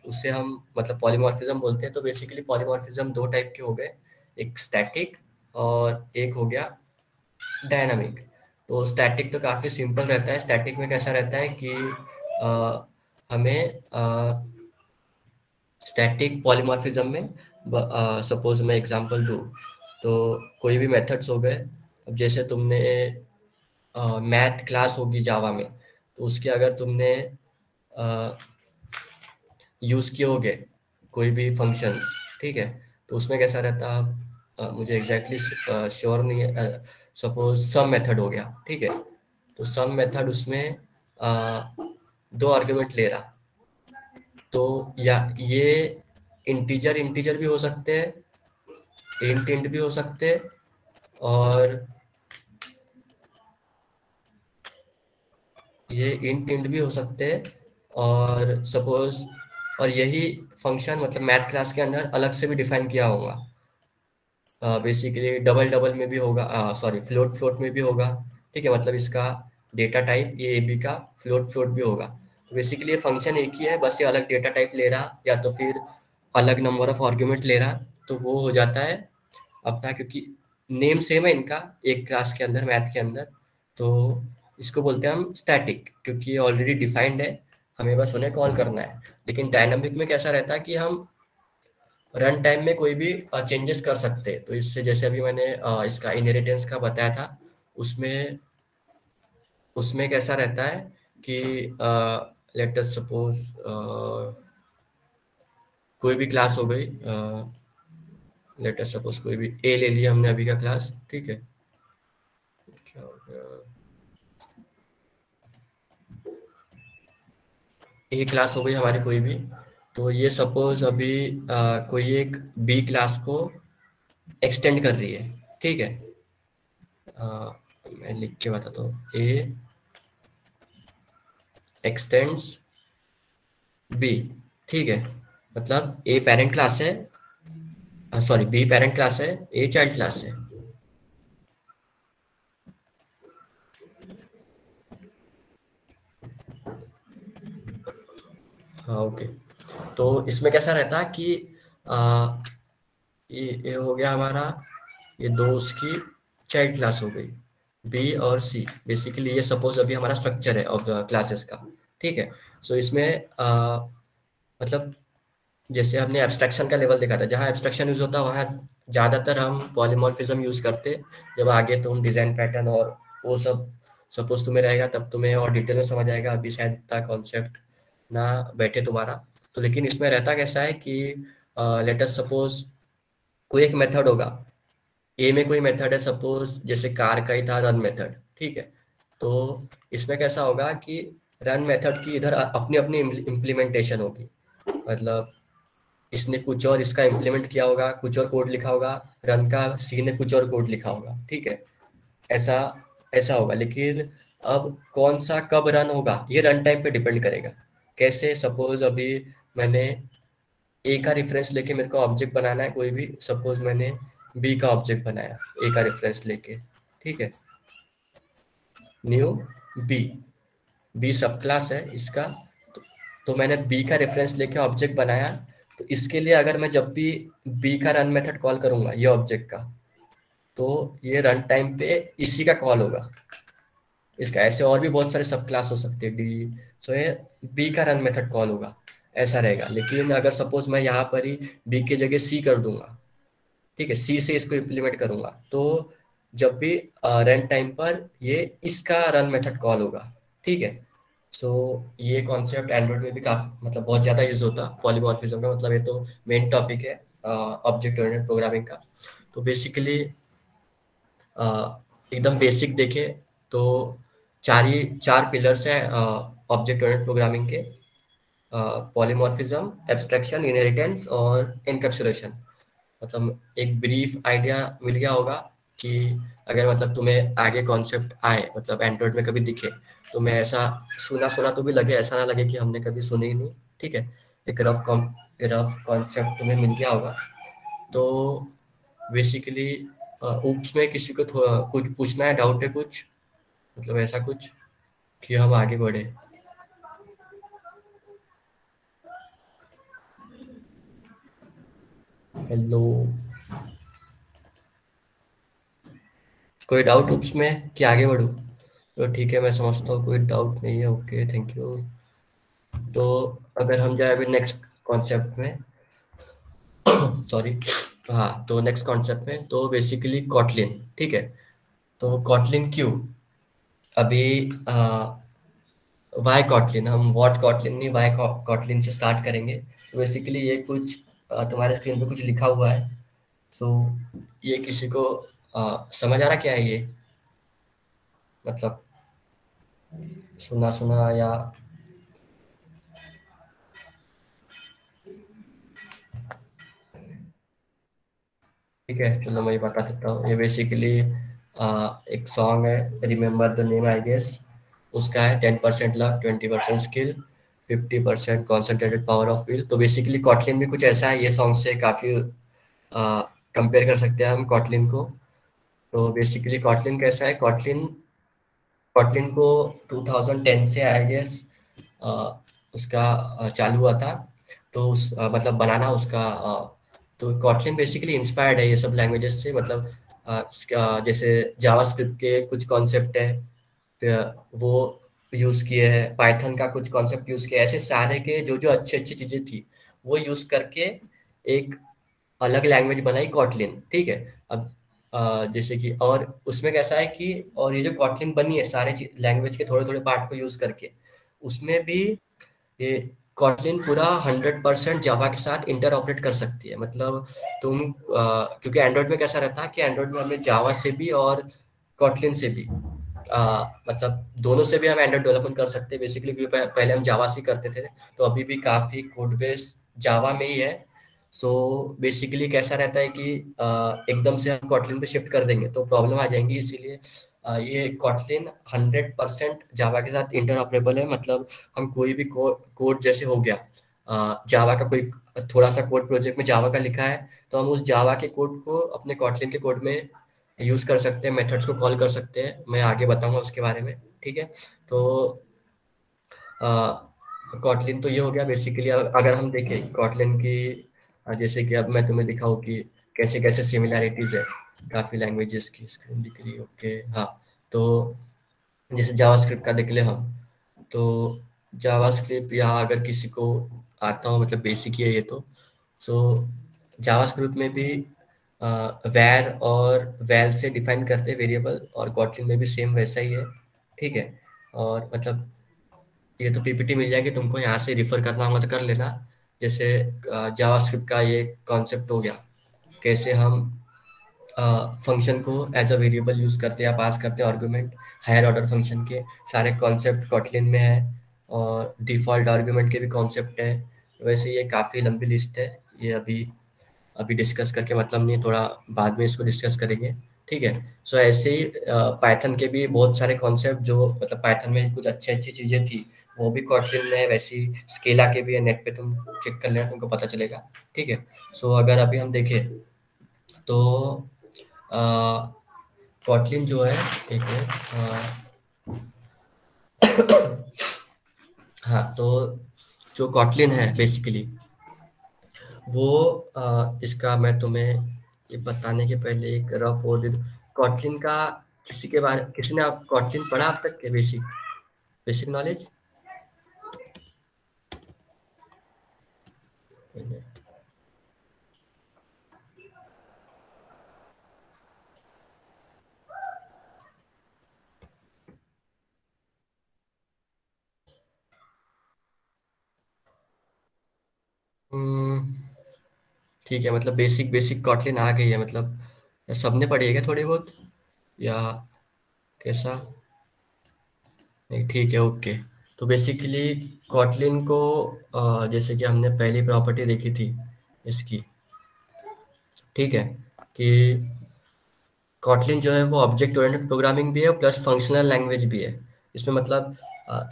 उससे हम मतलब पॉलीमॉर्फिज्म बोलते हैं। तो बेसिकली पॉलीमॉर्फिज्म दो टाइप के हो गए, एक स्टैटिक और एक हो गया डायनामिक। तो स्टैटिक तो काफ़ी सिंपल रहता है। स्टैटिक में कैसा रहता है कि हमें स्टैटिक पॉलीमॉर्फिज्म में सपोज मैं एग्जांपल दूँ तो कोई भी मेथड्स हो गए। अब जैसे तुमने मैथ क्लास होगी जावा में, तो उसके अगर तुमने यूज़ किए होगे कोई भी फंक्शंस, ठीक है, तो उसमें कैसा रहता, मुझे एग्जैक्टली श्योर नहीं है, सपोज सम मेथड हो गया, ठीक है, तो सम मेथड उसमें दो आर्गुमेंट ले रहा, तो या ये इंटीजर इंटीजर भी हो सकते हैं, इंट इंट भी हो सकते हैं, और ये इंट इंट भी हो सकते हैं, और सपोज और यही फंक्शन मतलब मैथ क्लास के अंदर अलग से भी डिफाइन किया होगा। बेसिकली डबल डबल में भी होगा, सॉरी फ्लोट फ्लोट में भी होगा, ठीक है, मतलब इसका डेटा टाइप ये ए बी का फ्लोट फ्लोट भी होगा। तो बेसिकली ये फंक्शन एक ही है, बस ये अलग डेटा टाइप ले रहा या तो फिर अलग नंबर ऑफ आर्ग्यूमेंट ले रहा, तो वो हो जाता है अपना, क्योंकि नेम सेम है इनका एक क्लास के अंदर मैथ के अंदर, तो इसको बोलते हैं हम स्टैटिक, क्योंकि ये ऑलरेडी डिफाइंड है, हमें बस उन्हें कॉल करना है। लेकिन डायनामिक में कैसा रहता है कि हम रन टाइम में कोई भी चेंजेस कर सकते हैं। तो इससे जैसे अभी मैंने इसका इनहेरिटेंस का बताया था, उसमें उसमें कैसा रहता है कि लेट अस सपोज कोई भी क्लास हो गई, लेट अस सपोज कोई भी ए ले लिया हमने अभी का क्लास, ठीक है, क्या हो गया, ए क्लास हो गई हमारी कोई भी। तो ये सपोज अभी कोई एक बी क्लास को एक्सटेंड कर रही है, ठीक है, मैं लिख के बताता हूँ, ए एक्सटेंड्स बी, ठीक है, मतलब ए पेरेंट क्लास है, सॉरी बी पेरेंट क्लास है, ए चाइल्ड क्लास है। हाँ ओके। तो इसमें कैसा रहता है कि आ, ये हो गया हमारा, ये दो उसकी चाइल्ड क्लास हो गई, बी और सी। बेसिकली ये सपोज अभी हमारा स्ट्रक्चर है ऑफ क्लासेस का, ठीक है। सो इसमें मतलब जैसे हमने एब्स्ट्रैक्शन का लेवल देखा था, जहाँ एब्स्ट्रैक्शन यूज होता है वहाँ ज़्यादातर हम पॉलीमॉर्फिज्म यूज करते। जब आगे तुम डिजाइन पैटर्न और वो सब सपोज तुम्हें रहेगा तब तुम्हें और डिटेल में समझ आएगा, अभी शायद इतना कॉन्सेप्ट ना बैठे तुम्हारा। तो लेकिन इसमें रहता कैसा है कि लेट अस सपोज कोई एक मेथड होगा, ए में कोई मेथड है, सपोज जैसे कार का ही था रन मेथड, ठीक है। तो इसमें कैसा होगा कि रन मेथड की इधर अपनी अपनी इम्प्लीमेंटेशन होगी, मतलब इसने कुछ और इसका इम्प्लीमेंट किया होगा, कुछ और कोड लिखा होगा, रन का सी ने कुछ और कोड लिखा होगा, ठीक है, ऐसा ऐसा होगा। लेकिन अब कौन सा कब रन होगा ये रन टाइम पे डिपेंड करेगा। कैसे, सपोज अभी मैंने ए का रेफरेंस लेके मेरे को ऑब्जेक्ट बनाना है कोई भी, सपोज मैंने बी का ऑब्जेक्ट बनाया ए का रेफरेंस लेके, ठीक है, न्यू बी, बी सब क्लास है इसका। तो, तो मैंने बी का रेफरेंस लेके ऑब्जेक्ट बनाया, तो इसके लिए अगर मैं जब भी बी का रन मेथड कॉल करूंगा ये ऑब्जेक्ट का, तो ये रन टाइम पे इसी का कॉल होगा। इसका ऐसे और भी बहुत सारे सब क्लास हो सकते हैं डी, तो ये बी का रन मेथड कॉल होगा, ऐसा रहेगा। लेकिन अगर सपोज मैं यहाँ पर ही बी की जगह सी कर दूंगा, ठीक है, सी से इसको इम्प्लीमेंट करूंगा, तो जब भी रन टाइम पर ये इसका रन मेथड कॉल होगा, ठीक है। सो ये कॉन्सेप्ट एंड्रॉइड में भी काफी मतलब बहुत ज्यादा यूज होता है पॉलीमॉर्फिज्म का, मतलब ये तो मेन टॉपिक है ऑब्जेक्ट ओरिएंटेड प्रोग्रामिंग का। तो बेसिकली एकदम बेसिक देखे तो चार पिलर्स है ऑब्जेक्ट ओरिएंटेड प्रोग्रामिंग के: पॉलीमॉर्फिज्म, एब्स्ट्रैक्शन, इनहेरिटेंस और एनकैप्सुलेशन। मतलब एक ब्रीफ आइडिया मिल गया होगा कि अगर मतलब तुम्हें आगे कॉन्सेप्ट आए, मतलब एंड्रॉइड में कभी दिखे, तो मैं ऐसा सुना सुना तो भी लगे, ऐसा ना लगे कि हमने कभी सुनी ही नहीं। ठीक है, एक रफ कॉन्सेप्ट तुम्हें मिल गया होगा। तो बेसिकली ऊप्स में किसी को थोड़ा कुछ पूछना है, डाउट है कुछ, मतलब ऐसा कुछ कि हम आगे बढ़े। हेलो, कोई डाउट ऊप्स में कि आगे बढ़ूँ? तो ठीक है, मैं समझता हूँ कोई डाउट नहीं है। Okay, thank you. तो अगर हम जाए अभी नेक्स्ट कॉन्सेप्ट में, सॉरी, हाँ, तो नेक्स्ट कॉन्सेप्ट में तो बेसिकली कॉटलिन। ठीक है, तो कॉटलिन क्यों? अभी वाई कॉटलिन, हम व्हाट कॉटलिन नहीं, वाई कॉटलिन से स्टार्ट करेंगे। तो बेसिकली ये कुछ तुम्हारे स्क्रीन पे कुछ लिखा हुआ है। सो ये किसी को समझ आ रहा क्या है ये? मतलब सुना सुना या? ठीक है, चलो मैं ये बता देता हूँ। ये बेसिकली एक सॉन्ग है, remember the name I guess. उसका है 10% luck, 20% skill, 50% concentrated power of will. तो बेसिकली कॉटलिन भी कुछ ऐसा है, ये सॉन्ग से काफ़ी कंपेयर कर सकते हैं हम कॉटलिन को। तो बेसिकली कॉटलिन कैसा है? कॉटलिन कॉटलिन को 2010 से आई गेस उसका चालू हुआ था। तो मतलब बनाना उसका तो कॉटलिन बेसिकली इंस्पायर्ड है ये सब लैंग्वेजेस से। मतलब जैसे जावास्क्रिप्ट के कुछ कॉन्सेप्ट है, फिर वो यूज़ किए हैं, पाइथन का कुछ कॉन्सेप्ट यूज़ किया है। ऐसे सारे के जो जो अच्छी अच्छी चीज़ें थी वो यूज़ करके एक अलग लैंग्वेज बनाई कॉटलिन। ठीक है, अब जैसे कि और उसमें कैसा है कि और ये जो कॉटलिन बनी है सारे लैंग्वेज के थोड़े थोड़े पार्ट को यूज करके, उसमें भी ये कॉटलिन पूरा 100% जावा के साथ इंटर ऑपरेट कर सकती है। मतलब तुम क्योंकि एंड्रॉइड में कैसा रहता है कि एंड्रॉइड में हमें जावा से भी और कॉटलिन से भी मतलब दोनों से भी हम एंड्रॉइड डेवलपमेंट कर सकते हैं बेसिकली, क्योंकि पहले हम जावा से ही करते थे। तो अभी भी काफ़ी कोड बेस जावा में ही है। सो बेसिकली कैसा रहता है कि एकदम से हम कॉटलिन पे शिफ्ट कर देंगे तो प्रॉब्लम आ जाएंगी। इसीलिए ये कॉटलिन 100% जावा के साथ इंटरऑपरेबल है। मतलब हम कोई भी कोड जैसे हो गया जावा का कोई थोड़ा सा कोड प्रोजेक्ट में जावा का लिखा है, तो हम उस जावा के कोड को अपने कॉटलिन के कोड में यूज कर सकते हैं, मेथड्स को कॉल कर सकते हैं। मैं आगे बताऊंगा उसके बारे में। ठीक है, तो कॉटलिन तो ये हो गया बेसिकली। अगर हम देखें कॉटलिन की जैसे कि अब मैं तुम्हें दिखाऊं कि कैसे कैसे सिमिलैरिटीज है काफी लैंग्वेजेस की। स्क्रीन दिख रही है? ओके, हाँ। तो जैसे जावास्क्रिप्ट का देख ले हम, तो जावास्क्रिप्ट या अगर किसी को आता हो, मतलब बेसिक ही है ये तो। सो जावास्क्रिप्ट में भी वैर और वैल से डिफाइन करते हैं वेरिएबल, और कॉटलिन में भी सेम वैसा ही है। ठीक है, और मतलब ये तो पीपीटी मिल जाएगी तुमको, यहाँ से रिफर करना होगा तो कर लेना। जैसे जावास्क्रिप्ट का ये कॉन्सेप्ट हो गया, कैसे हम फंक्शन को एज अ वेरिएबल यूज करते हैं या पास करते हैं आर्गुमेंट। हायर ऑर्डर फंक्शन के सारे कॉन्सेप्ट कॉटलिन में है, और डिफॉल्ट आर्गुमेंट के भी कॉन्सेप्ट है। वैसे ये काफ़ी लंबी लिस्ट है, ये अभी अभी डिस्कस करके मतलब नहीं, थोड़ा बाद में इसको डिस्कस करेंगे। ठीक है, सो ऐसे ही पाइथन के भी बहुत सारे कॉन्सेप्ट जो मतलब पाइथन में कुछ अच्छी अच्छी चीज़ें थी वो भी कॉटलिन में है। वैसी स्केला के भी है, नेट पे तुम चेक कर लेना, तुमको पता चलेगा। ठीक है, सो अगर अभी हम देखें तो कॉटलिन जो है, एक मिनट, हाँ, तो जो कॉटलिन है बेसिकली वो इसका मैं तुम्हें ये बताने के पहले एक रफ ओवरव्यू। कॉटलिन का किसी ने आप कॉटलिन पढ़ा अब तक के बेसिक बेसिक नॉलेज? ठीक है, मतलब बेसिक बेसिक कॉटलिन आ गई है मतलब, सबने पढ़ी है क्या थोड़ी बहुत, या कैसा? नहीं, ठीक है, ओके। तो बेसिकली कॉटलिन को जैसे कि हमने पहली प्रॉपर्टी देखी थी इसकी, ठीक है, कि कॉटलिन जो है वो ऑब्जेक्ट ओरिएंटेड प्रोग्रामिंग भी है प्लस फंक्शनल लैंग्वेज भी है। इसमें मतलब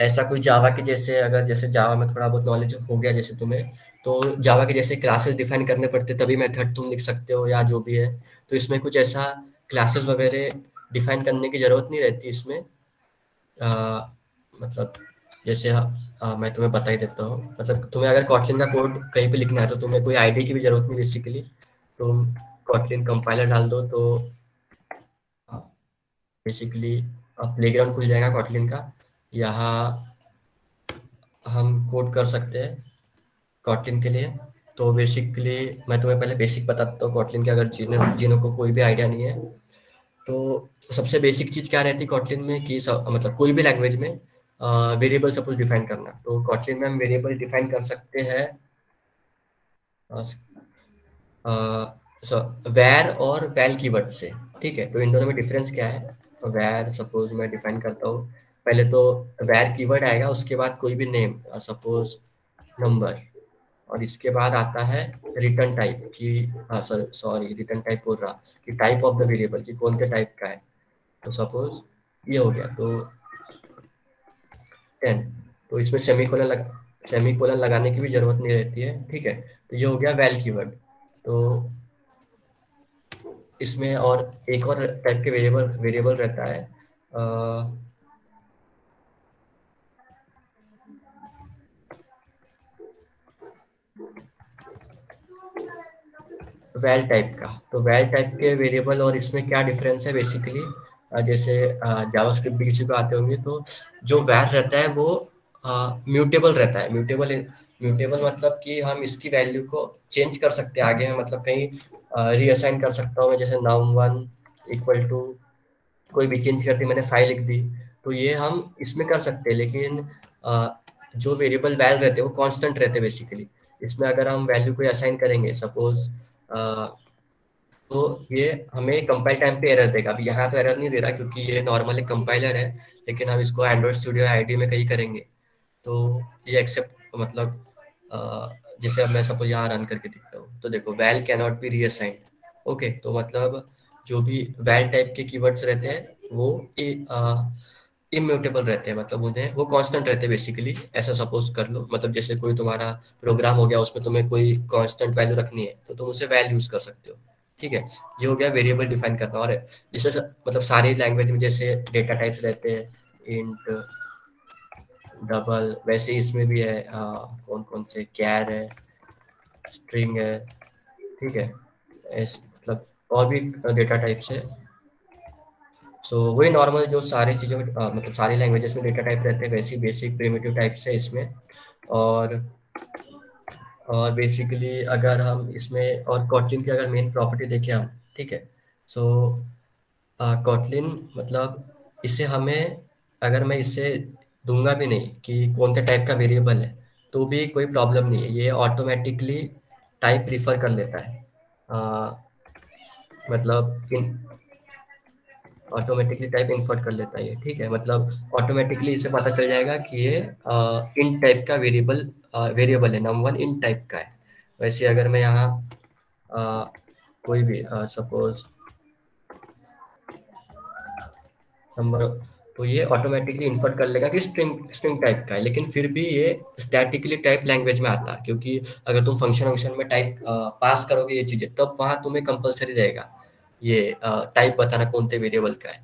ऐसा कोई जावा के जैसे, अगर जैसे जावा में थोड़ा बहुत नॉलेज हो गया जैसे तुम्हें, तो जावा के जैसे क्लासेस डिफाइन करने पड़ते तभी मेथड तुम लिख सकते हो या जो भी है। तो इसमें कुछ ऐसा क्लासेस वगैरह डिफाइन करने की ज़रूरत नहीं रहती इसमें। अ, मतलब जैसे मैं तुम्हें बता ही देता हूँ, मतलब तुम्हें अगर कॉटलिन का कोड कहीं पे लिखना है तो तुम्हें कोई आईडी की भी ज़रूरत नहीं बेसिकली। तुम कॉटलिन कंपाइलर डाल दो तो बेसिकली प्लेग्राउंड खुल जाएगा कॉटलिन का। यहाँ हम कोड कर सकते हैं कॉटलिन के लिए। तो बेसिकली मैं तुम्हें पहले बेसिक बताता हूँ कॉटलिन के, अगर जिन्हें जिन्हों को कोई भी आइडिया नहीं है। तो सबसे बेसिक चीज़ क्या रहती है कॉटलिन में कि मतलब कोई भी लैंग्वेज में वेरिएबल सपोज डिफाइन करना। तो कॉटलिन में हम वेरिएबल डिफाइन कर सकते हैं वैर और वैल कीवर्ड से, ठीक है। तो इन दोनों में डिफरेंस क्या है? वैर सपोज मैं डिफाइन करता हूँ, पहले तो वैर कीवर्ड आएगा, उसके बाद कोई भी नेम सपोज नंबर, और इसके बाद आता है रिटर्न टाइप की, सॉरी सॉरी रिटर्न टाइप बोल रहा, कि टाइप ऑफ द वेरिएबल कि कौन से टाइप का है। तो सपोज ये हो गया तो 10। तो इसमें सेमीकोलन लगाने की भी जरूरत नहीं रहती है, ठीक है। तो ये हो गया वैल कीवर्ड। तो इसमें और एक और टाइप के वेरिएबल वेरिएबल रहता है वैल टाइप का। तो वैल टाइप के वेरिएबल और इसमें क्या डिफरेंस है बेसिकली, जैसे जावास्क्रिप्ट भी किसी को आते होंगे, तो जो वैल रहता है वो म्यूटेबल रहता है। म्यूटेबल म्यूटेबल मतलब कि हम इसकी वैल्यू को चेंज कर सकते हैं आगे में, मतलब कहीं रीअसाइन कर सकता हूँ मैं, जैसे num1 इक्वल टू कोई भी चेंज करके मैंने फाइल लिख दी, तो ये हम इसमें कर सकते हैं। लेकिन जो वेरिएबल वैल रहते हैं वो कांस्टेंट रहते हैं बेसिकली। इसमें अगर हम वैल्यू को असाइन करेंगे सपोज, तो ये हमें कंपाइल टाइम पे एरर देगा। अभी यहाँ तो एरर नहीं दे रहा क्योंकि ये नॉर्मल एक कंपाइलर है, लेकिन हम इसको एंड्रॉइड स्टूडियो आईडी में कहीं करेंगे तो ये एक्सेप्ट, मतलब जैसे अब मैं सपोज यहाँ रन करके दिखता हूँ तो देखो val can not be reassigned. Okay, तो मतलब जो भी वैल टाइप के कीवर्ड्स रहते हैं वो इम्यूटेबल रहते हैं, मतलब उन्हें वो कांस्टेंट रहते हैं बेसिकली। ऐसा सपोज कर लो, मतलब जैसे कोई तुम्हारा प्रोग्राम हो गया, उसमें तुम्हें कोई कांस्टेंट वैल्यू रखनी है तो तुम उसे वैल यूज कर सकते हो, ठीक है। ये हो गया वेरिएबल डिफाइन करना। और जैसे मतलब सारी लैंग्वेज में जैसे डेटा टाइप्स रहते हैं, इंट, डबल, वैसे ही इसमें भी है कौन कौन से, कैर है, स्ट्रिंग है, ठीक है। मतलब और भी डेटा टाइप्स है। सो वही नॉर्मल जो सारी चीज़ों में मतलब सारी लैंग्वेजेस में डेटा टाइप रहते हैं, वैसे ही बेसिक प्रिमिटिव टाइप्स है इसमें। और बेसिकली अगर हम इसमें और कॉटलिन की अगर मेन प्रॉपर्टी देखें हम, ठीक है। सो कॉटलिन मतलब इससे हमें, अगर मैं इससे दूंगा भी नहीं कि कौन से टाइप का वेरिएबल है तो भी कोई प्रॉब्लम नहीं है, ये ऑटोमेटिकली टाइप प्रीफर कर लेता है। अ, मतलब ऑटोमेटिकली टाइप इन्फर्ट कर लेता है ये, ठीक है। मतलब ऑटोमेटिकली इसे पता चल जाएगा कि ये इन टाइप का वेरिएबल है, नम1 इन टाइप का है। वैसे अगर मैं यहाँ कोई भी सपोज नंबर, तो ये ऑटोमेटिकली इन्फर्ट कर लेगा कि स्ट्रिंग स्ट्रिंग टाइप का है। लेकिन फिर भी ये स्टैटिकली टाइप लैंग्वेज में आता है, क्योंकि अगर तुम फंक्शन वंक्शन में टाइप पास करोगे ये चीजें, तब वहां तुम्हें कंपलसरी रहेगा ये टाइप बताना कौन से वेरिएबल का है।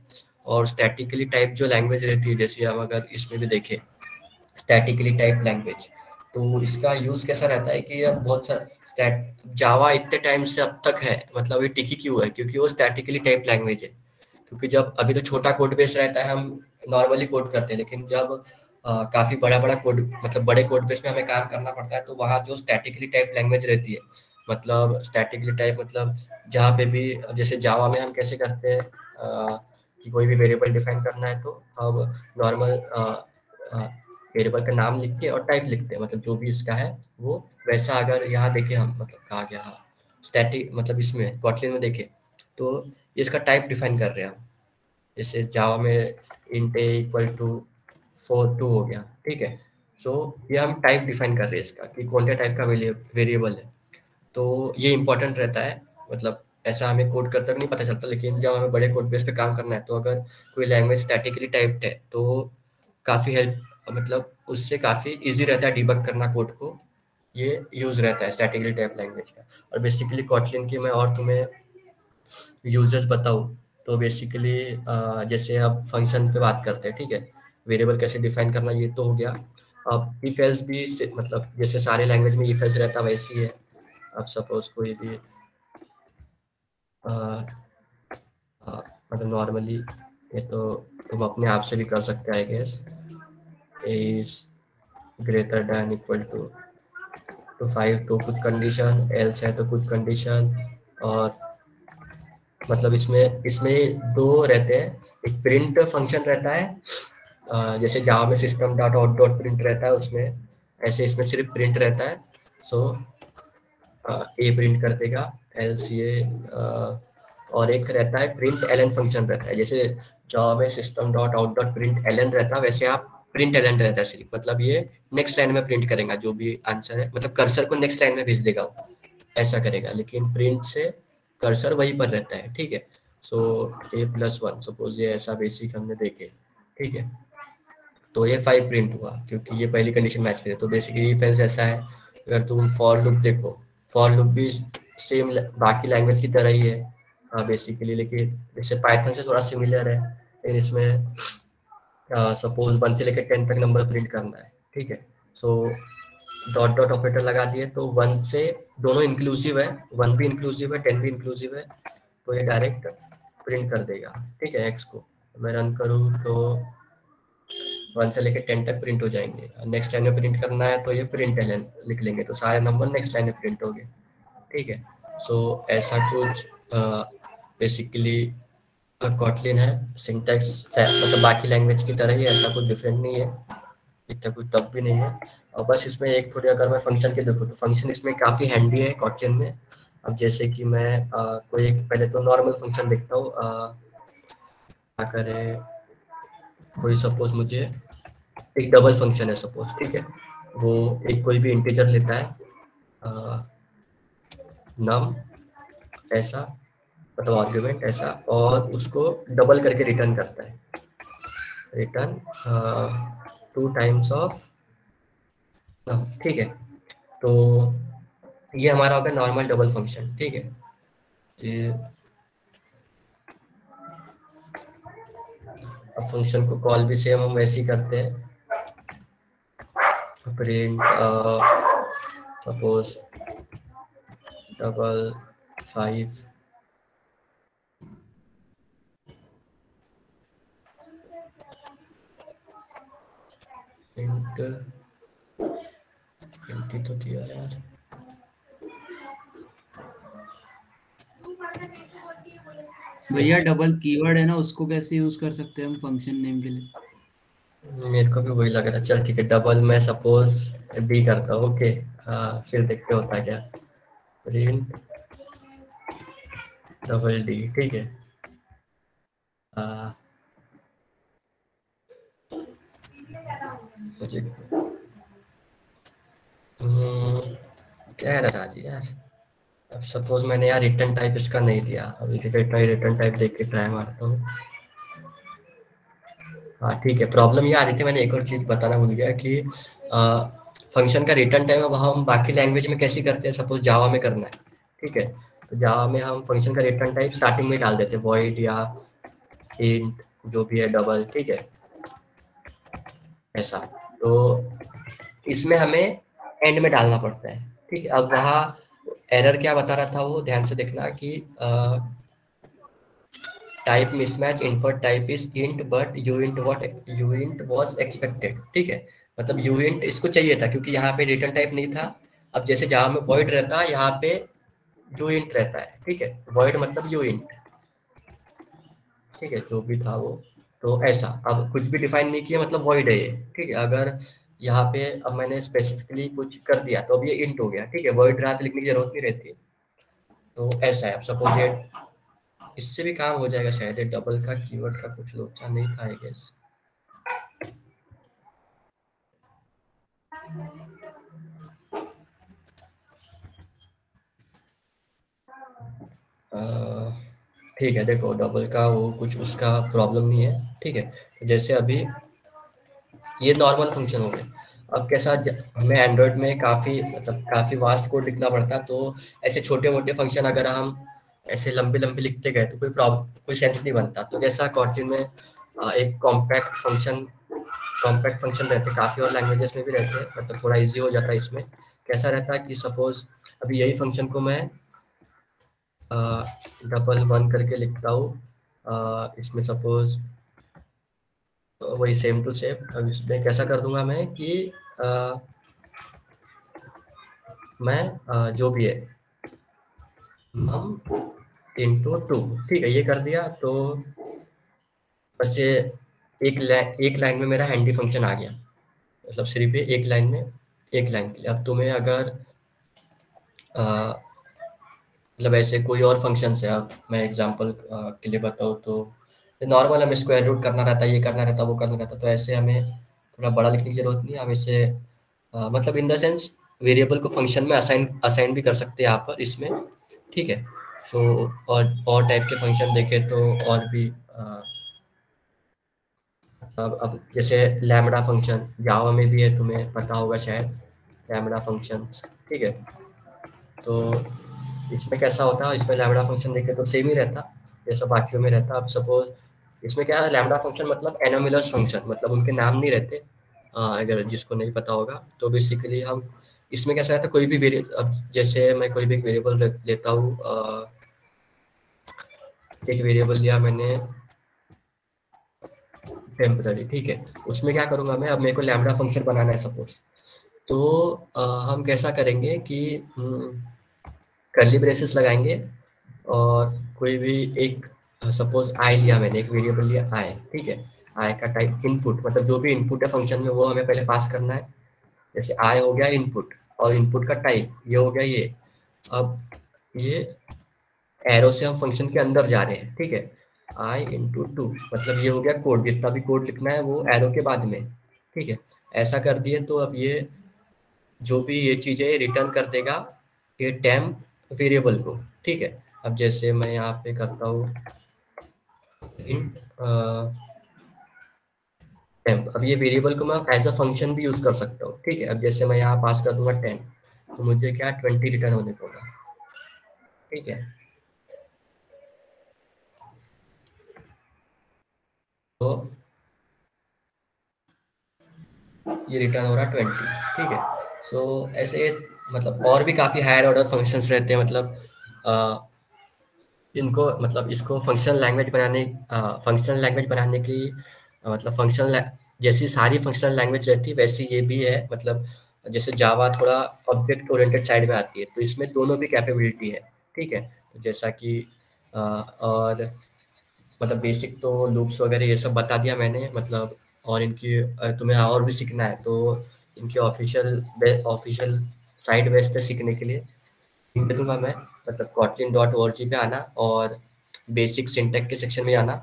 और स्टैटिकली टाइप जो लैंग्वेज रहती है, जैसे हम अगर इसमें भी देखें स्टैटिकली टाइप लैंग्वेज, तो इसका यूज कैसा रहता है कि अब बहुत सारा स्टैट जावा इतने टाइम से अब तक है, मतलब ये टिकी क्यों है, क्योंकि वो स्टैटिकली टाइप लैंग्वेज है। क्योंकि जब अभी तो छोटा कोड बेस रहता है, हम नॉर्मली कोड करते हैं, लेकिन जब काफी बड़ा बड़ा कोड, मतलब बड़े कोड बेस में हमें काम करना पड़ता है, तो वहाँ जो स्टैटिकली टाइप लैंग्वेज रहती है, मतलब स्टैटिकली टाइप मतलब जहाँ पे भी, जैसे जावा में हम कैसे करते हैं कि कोई भी वेरिएबल डिफाइन करना है तो हम नॉर्मल वेरिएबल का नाम लिख के और टाइप लिखते हैं, मतलब जो भी इसका है वो। वैसा अगर यहाँ देखें हम, मतलब कहा गया हाँ स्टैटिक, मतलब इसमें कॉटलिन में देखें तो इसका टाइप डिफाइन कर रहे हैं हम। जैसे जावा में इंट ए इक्वल टू 2 हो गया, ठीक है। सो ये हम टाइप डिफाइन कर रहे हैं इसका कि कौन से टाइप का वेरिएबल है। तो ये इंपॉर्टेंट रहता है, मतलब ऐसा हमें कोड करते वक्त नहीं पता चलता, लेकिन जब हमें बड़े कोड बेस पे काम करना है तो अगर कोई लैंग्वेज स्टैटिकली टाइप्ड है तो काफ़ी हेल्प, मतलब उससे काफ़ी इजी रहता है डिबग करना कोड को। ये यूज़ रहता है स्टैटिकली टाइप लैंग्वेज का। और बेसिकली कॉटलिन की मैं और तुम्हें यूजर्स बताऊँ तो बेसिकली जैसे अब फंक्शन पे बात करते हैं, ठीक है। वेरिएबल कैसे डिफाइन करना ये तो हो गया। अब इफ एल्स भी मतलब जैसे सारे लैंग्वेज में इफ एल्स रहता वैसे ही है। अब सपोज कोई भी मतलब नॉर्मली ये तो तुम अपने आप से भी कर सकते हैं I guess. Is greater than equal to 5 तो कुछ कंडीशन, एल्स है तो कुछ कंडीशन। और मतलब इसमें इसमें दो रहते हैं, एक प्रिंट फंक्शन रहता है, जैसे जावा में system dot out dot print रहता है उसमें, ऐसे इसमें सिर्फ प्रिंट रहता है। सो ए प्रिंट कर देगा, एल्स ये और एक रहता है प्रिंट एलन फंक्शन रहता है, जैसे जावा में system dot out dot println रहता है वैसे आप प्रिंट एलन रहता है सिर्फ, मतलब ये नेक्स्ट लाइन में प्रिंट करेगा जो भी आंसर है, मतलब कर्सर को नेक्स्ट लाइन में भेज देगा वो, ऐसा करेगा। लेकिन प्रिंट से कर्सर वहीं पर रहता है, ठीक है। सो a+1 सपोज ये ऐसा बेसिक हमने देखे, ठीक है। तो ये 5 प्रिंट हुआ क्योंकि ये पहली कंडीशन मैच करे। तो बेसिकली इफ एल्स ऐसा है, अगर तुम फॉर लूप देखो, फॉर लूप भी सेम बाकी लैंग्वेज की तरह ही है बेसिकली, लेकिन जैसे पाइथन से थोड़ा सिमिलर है। लेकिन इसमें सपोज 1 से लेकर 10 तक नंबर प्रिंट करना है, ठीक है। सो डॉट डॉट ऑपरेटर लगा दिए तो 1 से दोनों इंक्लूसिव है, 1 भी इंक्लूसिव है 10 भी इंक्लूसिव है, तो ये डायरेक्ट प्रिंट कर देगा, ठीक है, एक्स को। मैं रन करूँ तो 1 से लेकर 10 तक प्रिंट हो जाएंगे। नेक्स्ट लाइन में प्रिंट करना है तो ये प्रिंट एलन लिख लेंगे तो सारे नंबर नेक्स्ट लाइन में प्रिंट हो गए, ठीक है। सो ऐसा कुछ बेसिकली कॉटलिन है। सिंटैक्स मतलब बाकी लैंग्वेज की तरह ही, ऐसा कुछ डिफरेंट नहीं है, इतना कुछ टफ भी नहीं है। और बस इसमें एक थोड़ी, अगर मैं फंक्शन के देखूँ तो फंक्शन इसमें काफ़ी हैंडी है कॉटलिन में। अब जैसे कि मैं कोई एक पहले तो नॉर्मल फंक्शन देखता हूँ, क्या करें, कोई सपोज मुझे एक डबल फंक्शन है सपोज, ठीक है। वो एक कोई भी इंटीजर लेता है नम ऐसा, मतलब आर्ग्यूमेंट ऐसा, और उसको डबल करके रिटर्न करता है, रिटर्न 2 टाइम्स ऑफ नम, ठीक है। तो ये हमारा होगा नॉर्मल डबल फंक्शन, ठीक है। ये अब फंक्शन को कॉल भी सेम हम वैसे ही करते हैं, प्रिंट सपोज डबल 5 प्रिंट 20 तो दिया यार, भैया डबल कीवर्ड है ना, उसको कैसे यूज कर सकते हैं हम फंक्शन नेम के लिए? मेरे को भी वही लग रहा है। चल ठीक है, डबल मैं सपोज डी करता हूँ, ओके। फिर देखते होता क्या, प्रिंट डबल डी, ठीक है। मुझे क्या है रहा जी यार। अब सपोज मैंने यार रिटर्न टाइप इसका नहीं दिया, अभी देखो रिटर्न टाइप देख के ट्राई मारता हूँ। हाँ ठीक है, प्रॉब्लम ये आ रही थी, मैंने एक और चीज़ बताना भूल गया कि फंक्शन का रिटर्न टाइम अब हम बाकी लैंग्वेज में कैसे करते हैं, सपोज जावा में करना है, ठीक है। तो जावा में हम फंक्शन का रिटर्न टाइप स्टार्टिंग में डाल देते हैं, वॉइड या इंट जो भी है डबल, ठीक है, ऐसा। तो इसमें हमें एंड में डालना पड़ता है, ठीक है। अब वहाँ एरर क्या बता रहा था वो ध्यान से देखना कि type mismatch, inferred type is int but U int was expected, ठीक है। मतलब यू इंट इसको चाहिए था क्योंकि यहाँ पे रिटर्न टाइप नहीं था। अब जैसे जहाँ में वॉइड रहता है यहाँ पे यू इंट रहता है, ठीक है। वॉइड मतलब यू इंट, ठीक है, जो भी था वो। तो ऐसा अब कुछ भी डिफाइन नहीं किया, मतलब वॉइड है ये, ठीक है। अगर यहाँ पे अब मैंने स्पेसिफिकली कुछ कर दिया तो अब ये इंट हो गया, ठीक है, वॉइड रहा तो लिखने की जरूरत नहीं रहती। तो ऐसा है। अब सपोज ये इससे भी काम हो जाएगा शायद, डबल का कीवर्ड का कुछ लोचा नहीं था आई गेस। ठीक है, देखो डबल का वो कुछ उसका प्रॉब्लम नहीं है, ठीक है। तो जैसे अभी ये नॉर्मल फंक्शन हो गए। अब कैसा हमें एंड्रॉयड में काफ़ी मतलब काफ़ी वास्ट कोड लिखना पड़ता है, तो ऐसे छोटे मोटे फंक्शन अगर हम ऐसे लंबे लंबे लिखते गए तो कोई प्रॉब्लम कोई सेंस नहीं बनता। तो जैसा कॉटलिन में एक कॉम्पैक्ट फंक्शन रहते हैं, काफ़ी और लैंग्वेजेस में भी रहते हैं, मतलब थोड़ा इजी हो जाता है इसमें। कैसा रहता है कि सपोज अभी यही फंक्शन को मैं डबल वन करके लिखता हूँ, इसमें सपोज वही सेम टू सेम। अब इसमें कैसा कर दूंगा मैं कि मैं जो भी है मम इंटू टू, ठीक है, ये कर दिया। तो बस ये एक लाइन में मेरा हैंडी फंक्शन आ गया, मतलब सिर्फ ये एक लाइन में, एक लाइन के लिए। अब तुम्हें अगर मतलब ऐसे कोई और फंक्शन है, अब मैं एग्जांपल के लिए बताऊँ तो नॉर्मल हमें स्क्वायर रूट करना रहता है, ये करना रहता है, वो करना रहता है, तो ऐसे हमें थोड़ा बड़ा लिखने की जरूरत नहीं है। हम इसे मतलब इन द सेंस वेरिएबल को फंक्शन में असाइन भी कर सकते हैं यहाँ पर इसमें, ठीक है। सो और टाइप के फंक्शन देखें तो और भी अब जैसे लैम्बडा फंक्शन जावा में भी है, तुम्हें पता होगा शायद, लैम्बडा फंक्शन, ठीक है। तो इसमें कैसा होता है, इसमें लैम्बडा फंक्शन देखें तो सेम ही रहता जैसा बाकियों में रहता। अब सपोज इसमें क्या है, लैम्बडा फंक्शन मतलब एनोमिलस फंक्शन, मतलब उनके नाम नहीं रहते। अगर जिसको नहीं पता होगा तो बेसिकली हम इसमें कैसा रहता है, कोई भी वेरिएबल, अब जैसे मैं कोई भी एक वेरिएबल लेता हूँ, एक वेरिएबल लिया मैंने टेम्पररी, ठीक है। उसमें क्या करूँगा मैं, अब मेरे को लैम्बडा फंक्शन बनाना है सपोज, तो हम कैसा करेंगे कि कर्ली ब्रेसेस लगाएंगे और कोई भी एक सपोज आई लिया मैंने, एक वेरिएबल लिया आई, ठीक है। आई का टाइप इनपुट, मतलब जो भी इनपुट है फंक्शन में वो हमें पहले पास करना है। जैसे आई हो गया इनपुट, और इनपुट का टाइप ये हो गया ये। अब ये एरो से हम फंक्शन के अंदर जा रहे हैं, ठीक है। आई इंटू टू, मतलब ये हो गया कोड, जितना भी कोड लिखना है वो एरो के बाद में, ठीक है। ऐसा कर दिए तो अब ये जो भी ये चीज़ें रिटर्न कर देगा ये टेम्प वेरिएबल को, ठीक है। अब जैसे मैं यहाँ पे करता हूँ इंट टेम्प, अब ये वेरिएबल को मैं एज अ फंक्शन भी यूज कर सकता हूँ, ठीक है। अब जैसे मैं यहाँ पास कर दूंगा 10, तो मुझे क्या 20 रिटर्न होने को होगा, ठीक है। तो ये रिटर्न हो रहा 20, ठीक है। सो ऐसे मतलब और भी काफ़ी हायर ऑर्डर फंक्शंस रहते हैं, मतलब इनको मतलब इसको फंक्शनल लैंग्वेज बनाने की मतलब जैसी सारी फंक्शनल लैंग्वेज रहती है वैसी ये भी है। मतलब जैसे जावा थोड़ा ऑब्जेक्ट ओरिएंटेड साइड में आती है, तो इसमें दोनों भी कैपेबिलिटी है, ठीक है। तो जैसा कि और मतलब बेसिक तो लूप्स वगैरह ये सब बता दिया मैंने, मतलब और इनकी तुम्हें और भी सीखना है तो इनके ऑफिशियल साइट बेस पे सीखने के लिए लिंक दे दूंगा मैं, मतलब kotlin.org पे आना और बेसिक सिंटैक्स के सेक्शन में आना।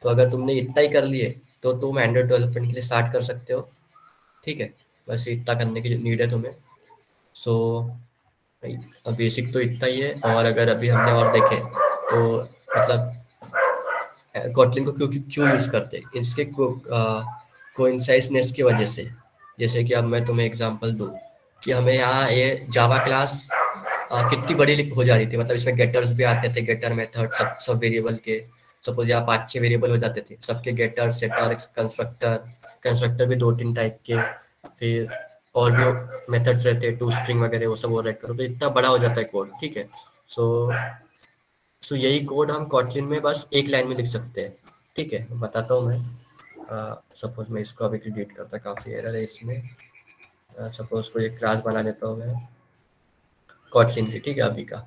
तो अगर तुमने इतना ही कर लिए तो तुम एंड्रॉइड डेवलपमेंट के लिए स्टार्ट कर सकते हो, ठीक है। बस इतना करने की नीड है तुम्हें। सो बेसिक तो इतना ही है, और अगर अभी हमने और देखे तो मतलब कोटलिन को क्यों क्यों यूज़ करते हैं, इसके कोइंसाइजनेस की वजह से। जैसे कि अब मैं तुम्हें एग्जांपल दूं कि हमें यहाँ ये जावा क्लास कितनी बड़ी हो जा रही थी, मतलब इसमें गेटर्स भी आते थे, गेटर मेथड सब वेरिएबल के। सपोज यहाँ 5-6 वेरिएबल हो जाते थे, सबके गेटर सेटर कंस्ट्रक्टर, कंस्ट्रक्टर भी 2-3 टाइप के, फिर और भी मेथड्स रहते हैं, टू स्ट्रिंग वगैरह, वो सब वो राइट करो तो इतना बड़ा हो जाता है कोड, ठीक है। सो यही कोड हम कॉटलिन में बस एक लाइन में लिख सकते हैं, ठीक है। बताता हूँ मैं, सपोज मैं इसको अभी डिलीट करता, काफ़ी एरर है इसमें। सपोज कोई एक क्लास बना देता हूँ मैं कॉटलिन की, ठीक है, अभी का।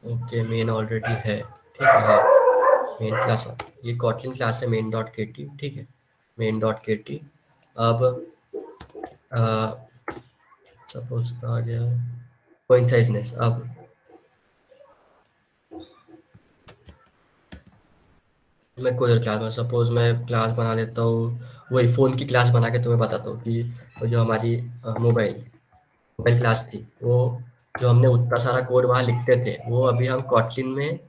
ओके, मेन ऑलरेडी है, ठीक है, हाँ मेन क्लास, ये कॉटलिन क्लास है मेन डॉट के टी, ठीक है, मेन डॉट के टी। अब सपोज कहा गया कोइंसाइजनेस, अब मैं कोई और क्लास में सपोज मैं क्लास बना लेता हूँ, वही फ़ोन की क्लास बना के तुम्हें बताता हूँ कि वो जो हमारी मोबाइल मोबाइल क्लास थी, वो जो हमने उतना सारा कोड वहाँ लिखते थे, वो अभी हम कॉटलिन में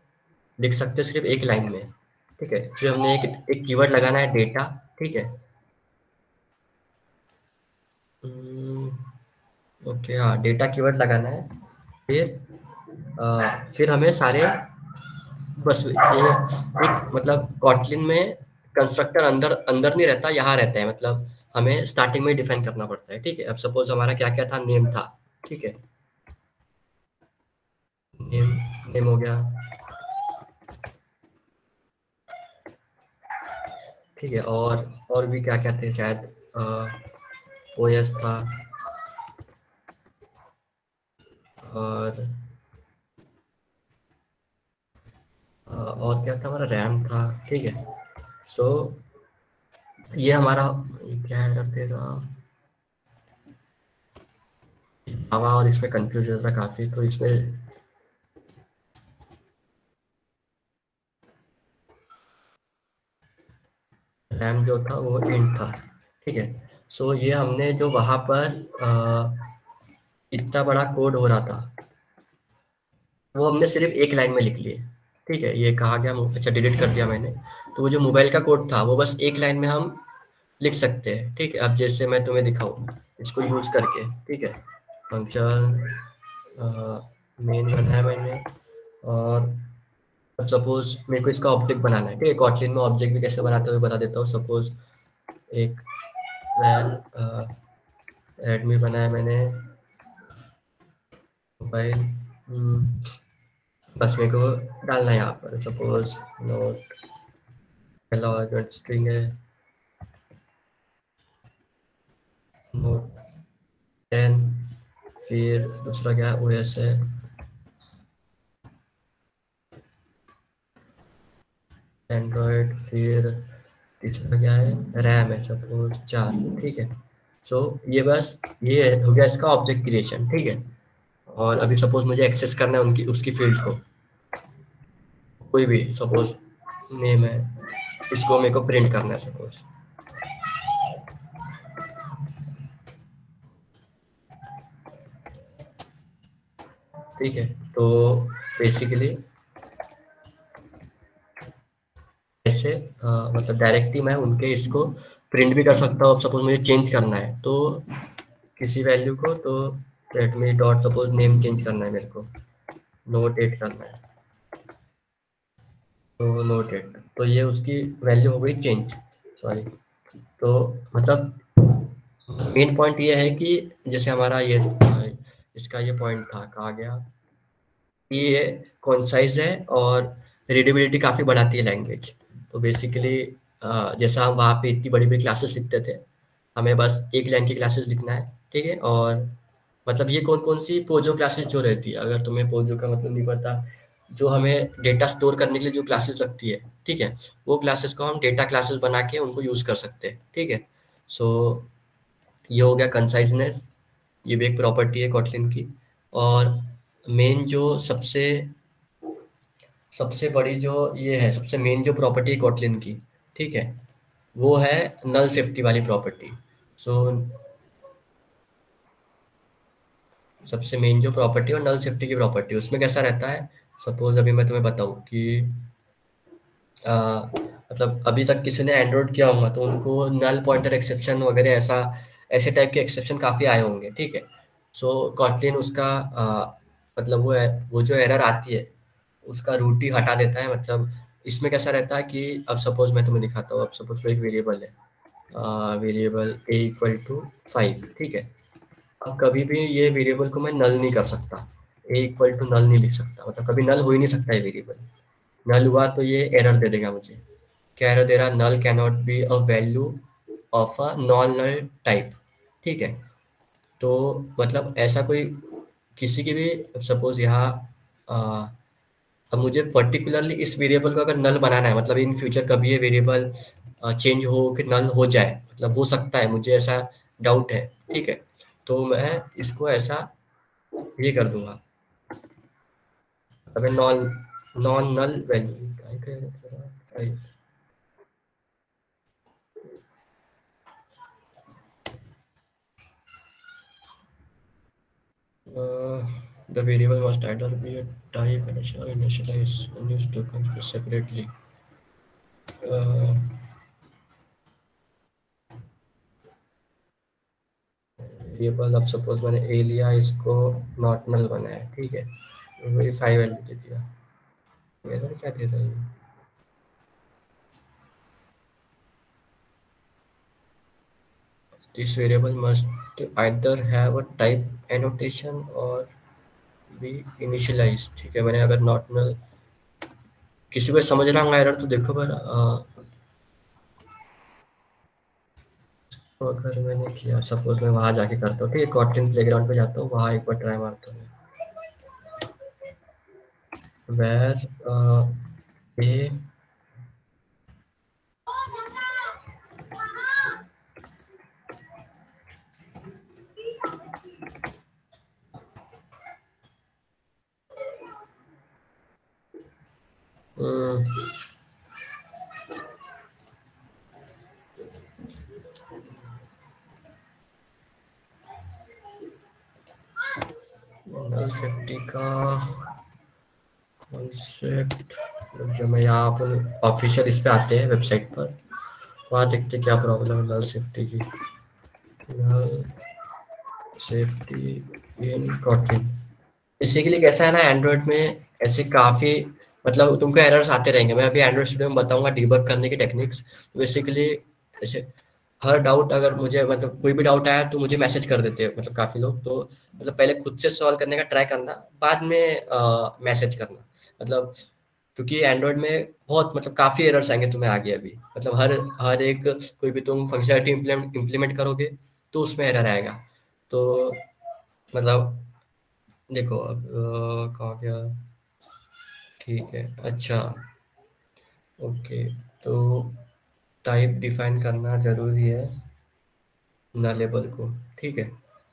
लिख सकते हैं सिर्फ एक लाइन में। ठीक है, फिर हमने एक कीवर्ड लगाना है डेटा। ठीक है, ओके, हाँ, डेटा कीवर्ड लगाना है। फिर हमें सारे, बस ये एक मतलब कॉटलिन में कंस्ट्रक्टर अंदर अंदर नहीं रहता, यहाँ रहता है, मतलब हमें स्टार्टिंग में डिफाइन करना पड़ता है। ठीक है, अब सपोज हमारा क्या क्या था, नेम था। ठीक है, नेम नेम हो गया। ठीक है, और भी क्या क्या थे शायद, ओएस था, और और क्या था, हमारा रैम था। ठीक है, सो ये हमारा, ये क्या एरर देगा जावा, और इसमें कंफ्यूज था काफ़ी, तो इसमें रैम जो था वो इंट था। ठीक है, सो ये हमने जो वहाँ पर इतना बड़ा कोड हो रहा था, वो हमने सिर्फ एक लाइन में लिख लिए। ठीक है, ये कहा गया, अच्छा डिलीट कर दिया मैंने। तो वो जो मोबाइल का कोड था, वो बस एक लाइन में हम लिख सकते हैं। ठीक है, अब जैसे मैं तुम्हें दिखाऊँ इसको यूज करके। ठीक है, फंक्शन मेन बनाया मैंने, और अब सपोज मेरे को इसका ऑब्जेक्ट बनाना है। ठीक है, कॉटलिन में ऑब्जेक्ट भी कैसे बनाते हुए बता देता हूँ। सपोज एक एडमी बनाया मैंने मोबाइल, बस मेरे को डालना है यहाँ पर, सपोज नोट, पहला आर्गुमेंट स्ट्रिंग है नोट 10, फिर दूसरा क्या है, ओएस है, एंड्रॉयड, फिर तीसरा क्या है, रैम है सपोज 4। ठीक है, सो ये बस ये हो गया इसका ऑब्जेक्ट क्रिएशन। ठीक है, और अभी सपोज मुझे एक्सेस करना है उनकी उसकी फील्ड को, कोई भी, सपोज नेम है, इसको मेरे को प्रिंट करना है सपोज। ठीक है, तो बेसिकली ऐसे मतलब डायरेक्टली मैं उनके इसको प्रिंट भी कर सकता हूँ। अब सपोज मुझे चेंज करना है तो किसी वैल्यू को, तो let me dot suppose name change करना है मेरे को, नोट 8 करना है, तो नोट 8, तो ये उसकी वैल्यू हो गई चेंज। सॉरी, तो मतलब मेन पॉइंट ये है कि जैसे हमारा ये इसका ये पॉइंट था, कहा गया कि ये कॉन्साइज है और रीडेबिलिटी काफ़ी बढ़ाती है लैंग्वेज। तो बेसिकली जैसा हम वहाँ पे इतनी बड़ी बड़ी क्लासेस लिखते थे, हमें बस एक लाइन की क्लासेस लिखना है। ठीक है, और मतलब ये कौन कौन सी पोजो क्लासेस जो रहती है, अगर तुम्हें पोजो का मतलब नहीं पता, जो हमें डेटा स्टोर करने के लिए जो क्लासेस लगती है, ठीक है, वो क्लासेस को हम डेटा क्लासेस बना के उनको यूज़ कर सकते हैं। ठीक है, सो ये हो गया कंसाइजनेस, ये भी एक प्रॉपर्टी है कॉटलिन की। और मेन जो सबसे सबसे बड़ी जो ये है, सबसे मेन जो प्रॉपर्टी है कॉटलिन की, ठीक है, वो है नल सेफ्टी वाली प्रॉपर्टी। सो सबसे मेन जो प्रॉपर्टी है और नल सेफ्टी की प्रॉपर्टी, उसमें कैसा रहता है, सपोज अभी मैं तुम्हें बताऊं कि अ, मतलब अभी तक किसी ने एंड्रॉइड किया होगा तो उनको नल पॉइंटर एक्सेप्शन वगैरह ऐसा ऐसे टाइप के एक्सेप्शन काफ़ी आए होंगे। ठीक है, सो कॉटलिन उसका मतलब वो जो एरर आती है उसका रूट ही हटा देता है। मतलब इसमें कैसा रहता है कि अब सपोज मैं तुम्हें दिखाता हूँ, अब सपोज कोई एक वेरिएबल है, वेरिएबल a इक्वल टू 5। ठीक है, अब कभी भी ये वेरिएबल को मैं नल नहीं कर सकता, a इक्वल टू नल नहीं लिख सकता, मतलब कभी नल हो ही नहीं सकता है वेरिएबल। नल हुआ तो ये एरर दे देगा मुझे। क्या एरर दे रहा, null can not be a value of a non null type. ठीक है, तो मतलब ऐसा कोई किसी की भी, सपोज यहाँ अब मुझे पर्टिकुलरली इस वेरिएबल को अगर नल बनाना है, मतलब इन फ्यूचर कभी ये वेरिएबल चेंज हो कि नल हो जाए, मतलब हो सकता है, मुझे ऐसा डाउट है। ठीक है, तो मैं इसको ऐसा ये कर दूंगा, अगर non non null value, The variable must either be a type initial or initialize and used to consider separately. Variable अब सपोज मैंने ए लिया, इसको नॉट नल बनाया, ठीक है, वही 5 वैल्यू दे दिया, इधर क्या दे रहा है? This variable must either have a type annotation or be initialized, ठीक है। मैंने अगर नॉट नल, किसी को समझ रहा होगा एरर तो देखो पर तो अगर मैंने किया, सपोज मैं वहां जाके करता हूँ, ठीक है, कॉटलिन प्लेग्राउंड पे जाता हूँ, वहां एक बार ट्राई मारता हूँ, वेर ए नल सेफ्टी का कॉन्सेप्ट, जब मैं यहाँ पर ऑफिशियल इस पे आते हैं वेबसाइट पर, वहाँ देखते क्या प्रॉब्लम है नल सेफ्टी की। Null safety in Kotlin basically कैसा है ना, एंड्रॉइड में ऐसे काफ़ी, मतलब तुमको एरर्स आते रहेंगे। मैं अभी एंड्रॉइड स्टूडियो में बताऊंगा डीबग करने की टेक्निक्स। बेसिकली ऐसे हर डाउट, अगर मुझे मतलब कोई भी डाउट आया तो मुझे मैसेज कर देते हैं, मतलब काफ़ी लोग तो, मतलब पहले खुद से सॉल्व करने का ट्राई करना, बाद में मैसेज करना, मतलब क्योंकि एंड्रॉइड में बहुत मतलब काफ़ी एरर्स आएंगे तुम्हें आगे अभी, मतलब हर हर एक कोई भी तुम फंक्शनलिटी इम्प्लीमेंट करोगे तो उसमें एरर आएगा। तो मतलब देखो अब कहाँ गया, ठीक है, अच्छा, ओके, तो टाइप डिफाइन करना ज़रूरी है नलेबल को, ठीक है।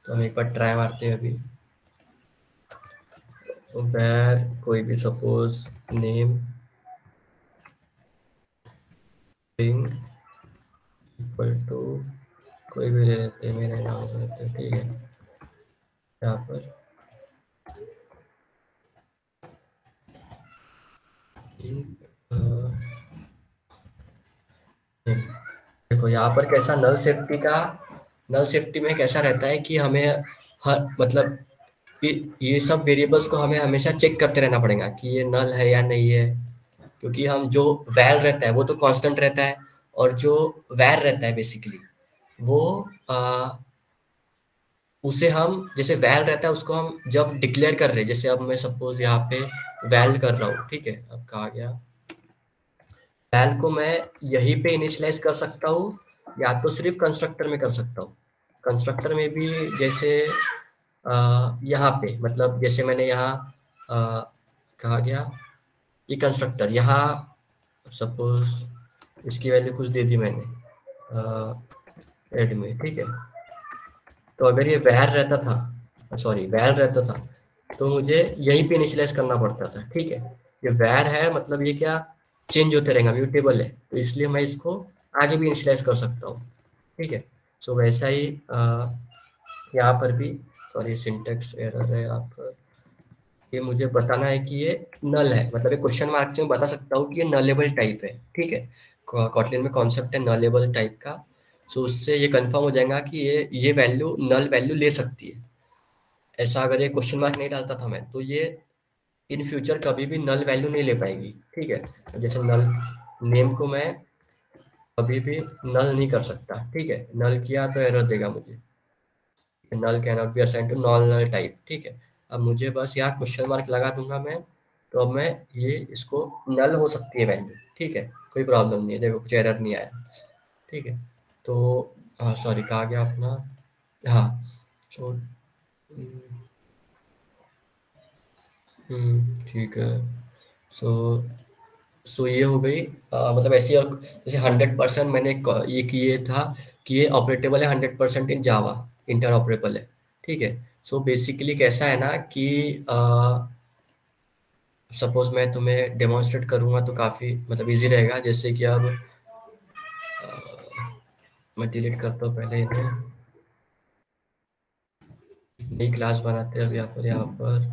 तो हम एक बार ट्राई मारते हैं अभी, तो वैर कोई भी suppose name string equal to कोई भी ले लेते हैं, मेरा नाम ले लेते हैं, ठीक है। यहाँ पर देखो यहाँ पर कैसा नल सेफ्टी का, नल सेफ्टी में कैसा रहता है कि हमें हर मतलब ये सब वेरिएबल्स को हमें हमेशा चेक करते रहना पड़ेगा कि ये नल है या नहीं है, क्योंकि हम जो वैल रहता है वो तो कांस्टेंट रहता है, और जो वैर रहता है बेसिकली वो उसे हम, जैसे वैल रहता है उसको हम जब डिक्लेयर कर रहे हैं, जैसे अब मैं सपोज यहाँ पे वैल कर रहा हूँ, ठीक है, अब कहा गया वैल को मैं यहीं पे इनिशियलाइज कर सकता हूँ या तो सिर्फ कंस्ट्रक्टर में कर सकता हूँ। कंस्ट्रक्टर में भी जैसे यहाँ पे मतलब जैसे मैंने यहाँ कहा गया ये कंस्ट्रक्टर यहाँ सपोज इसकी वैल्यू कुछ दे दी मैंने एड में, ठीक है। तो अगर ये वैर रहता था, सॉरी वैल रहता था, तो मुझे यहीं पे इनिशियलाइज करना पड़ता था, ठीक है। ये वैर है मतलब ये क्या चेंज होते रहेगा, म्यूटेबल है, तो इसलिए मैं इसको आगे भी इनिशियलाइज कर सकता हूँ, ठीक है। सो वैसा ही यहाँ पर भी, सॉरी सिंटेक्स एरर है यहाँ पर, ये मुझे बताना है कि ये नल है, मतलब एक क्वेश्चन मार्क से मैं बता सकता हूँ कि ये नलेबल टाइप है, ठीक है। कॉटलिन में कॉन्सेप्ट है नलेबल टाइप का, सो उससे ये कंफर्म हो जाएगा कि ये वैल्यू नल वैल्यू ले सकती है। ऐसा अगर ये क्वेश्चन मार्क नहीं डालता था मैं तो ये इन फ्यूचर कभी भी नल वैल्यू नहीं ले पाएगी, ठीक है। तो जैसे नल नेम को मैं कभी भी नल नहीं कर सकता, ठीक है, नल किया तो एरर देगा मुझे, null can not be assign to non null type, ठीक है। अब मुझे बस यहाँ क्वेश्चन मार्क लगा दूंगा मैं, तो अब मैं ये इसको नल हो सकती है वैल्यू, ठीक है, कोई प्रॉब्लम नहीं है, देखो कुछ एरर नहीं आया, ठीक है। तो हाँ सॉरी कहा गया अपना, हाँ, सो ठीक है। सो ये हो गई मतलब ऐसी जैसे 100% मैंने ये किए था कि ये ऑपरेटेबल है 100% इन जावा, इंटर ऑपरेबल है, ठीक है। सो बेसिकली कैसा है ना कि सपोज मैं तुम्हें डेमोन्स्ट्रेट करूंगा तो काफ़ी मतलब इजी रहेगा, जैसे कि अब मैं डिलीट करता हूँ पहले इन्हें, नई क्लास बनाते हैं अब यहाँ पर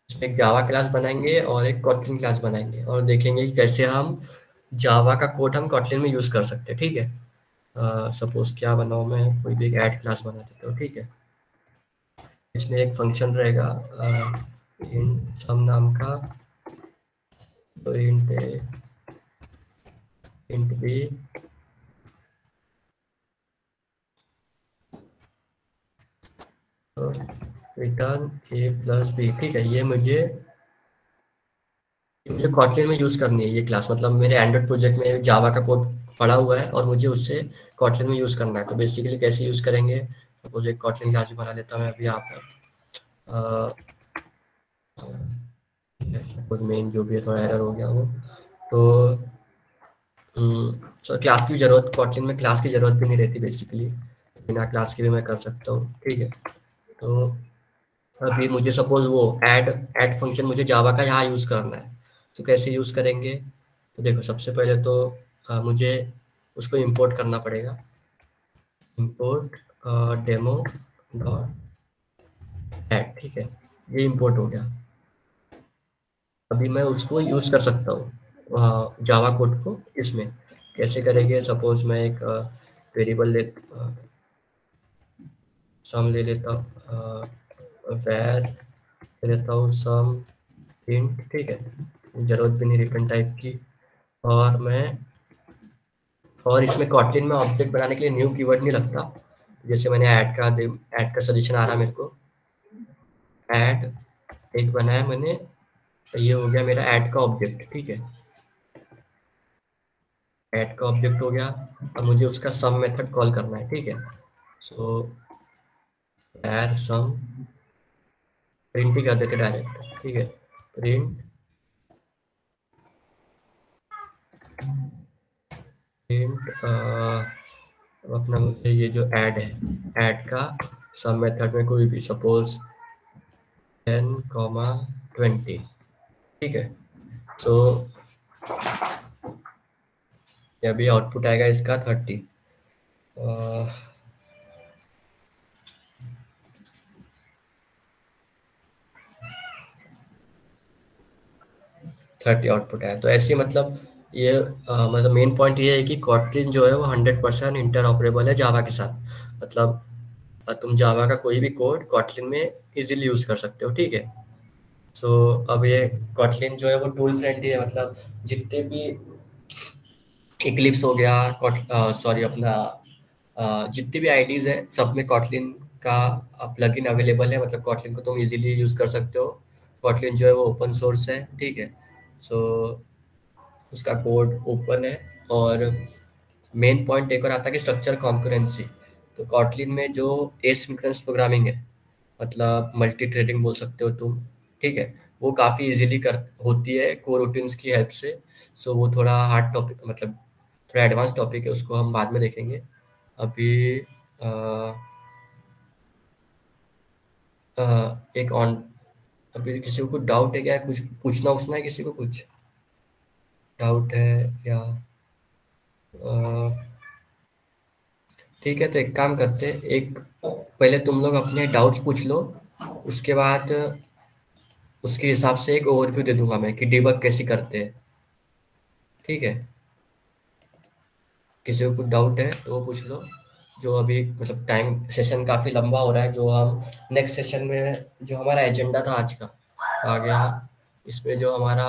इसमें एक जावा क्लास बनाएंगे और एक कॉटलिन क्लास बनाएंगे और देखेंगे कि कैसे हम जावा का कोड हम कॉटलिन में यूज़ कर सकते हैं। ठीक है, सपोज क्या बनाऊँ मैं, कोई भी एक ऐड क्लास बना देता हूँ। ठीक है, इसमें एक फंक्शन रहेगा इन सम नाम का, तो इंट बी रिटर्न ए प्लस बी। ठीक है, ये मुझे कॉटलिन में यूज़ करनी है ये क्लास, मतलब मेरे एंड्रॉइड प्रोजेक्ट में जावा का कोड पड़ा हुआ है और मुझे उससे कॉटलिन में यूज़ करना है। तो बेसिकली कैसे यूज़ करेंगे, सपोज एक कॉटलिन क्लास बना लेता हूँ मैं अभी यहाँ पर। सपोज मेन जो भी है, थोड़ा एरर हो गया वो, तो क्लास की ज़रूरत, कॉटलिन में क्लास की ज़रूरत भी नहीं रहती बेसिकली, बिना क्लास के भी मैं कर सकता हूँ। ठीक है, तो अभी मुझे सपोज वो ऐड फंक्शन मुझे जावा का यहाँ यूज़ करना है, तो कैसे यूज़ करेंगे। तो देखो, सबसे पहले तो मुझे उसको इंपोर्ट करना पड़ेगा, इंपोर्ट डेमो डॉट ऐड। ठीक है, ये इंपोर्ट हो गया। अभी मैं उसको यूज़ कर सकता हूँ जावा कोड को इसमें। कैसे करेंगे, सपोज मैं एक वेरिएबल सम ले लेता हूँ, वैर ले लेता हूँ सम इंट। ठीक है, ज़रूरत भी नहीं रिटर्न टाइप की। और इसमें कॉटलिन में ऑब्जेक्ट बनाने के लिए न्यू कीवर्ड नहीं लगता, जैसे मैंने ऐड का सजेशन आ रहा है मेरे को, ऐड एक बनाया मैंने, ये हो गया मेरा ऐड का ऑब्जेक्ट। ठीक है, ऐड का ऑब्जेक्ट हो गया। अब मुझे उसका सम मेथड कॉल करना है। ठीक है, सो ऐड सम, प्रिंट ही कर देते डायरेक्ट। ठीक है, प्रिंट प्रिंट अपना मुझे ये जो ऐड है, ऐड का सम मेथड में कोई भी, सपोज 10, 20। ठीक है, सो अभी आउटपुट आएगा इसका 30। 30 आउटपुट आया। तो ऐसे मतलब ये मतलब मेन पॉइंट ये है कि कॉटलिन जो है वो 100% इंटर ऑपरेबल है जावा के साथ। मतलब तुम जावा का कोई भी कोड कॉटलिन में इजीली यूज कर सकते हो। ठीक है, सो अब ये कॉटलिन जो है वो टूल फ्रेंडली है, मतलब जितने भी इक्लिप्स हो गया, सॉरी अपना जितनी भी आईडीज है सब में कॉटलिन का प्लगइन अवेलेबल है, मतलब कॉटलिन को तुम इजीली यूज कर सकते हो। कॉटलिन जो है वो ओपन सोर्स है। ठीक है, सो उसका कोड ओपन है। और मेन पॉइंट एक और आता है कि स्ट्रक्चर कॉन्करेंसी। तो कॉटलिन में जो एसिंक्रोनस प्रोग्रामिंग है, मतलब मल्टी थ्रेडिंग बोल सकते हो तुम। ठीक है, वो काफ़ी इजीली कर होती है कोरोटिन्स की हेल्प से। सो वो थोड़ा हार्ड टॉपिक, मतलब थोड़ा एडवांस टॉपिक है, उसको हम बाद में देखेंगे। अभी एक ऑन, अभी किसी को कुछ डाउट है क्या, कुछ पूछना उछना है किसी को, कुछ डाउट है या ठीक है, तो एक काम करते हैं, एक पहले तुम लोग अपने डाउट्स पूछ लो, उसके बाद उसके हिसाब से एक ओवरव्यू दे दूंगा मैं कि डिबग कैसे करते हैं। ठीक है, किसी को कुछ डाउट है तो वो पूछ लो। जो अभी मतलब टाइम सेशन काफ़ी लंबा हो रहा है, जो हम नेक्स्ट सेशन में, जो हमारा एजेंडा था आज का आ गया, इसमें जो हमारा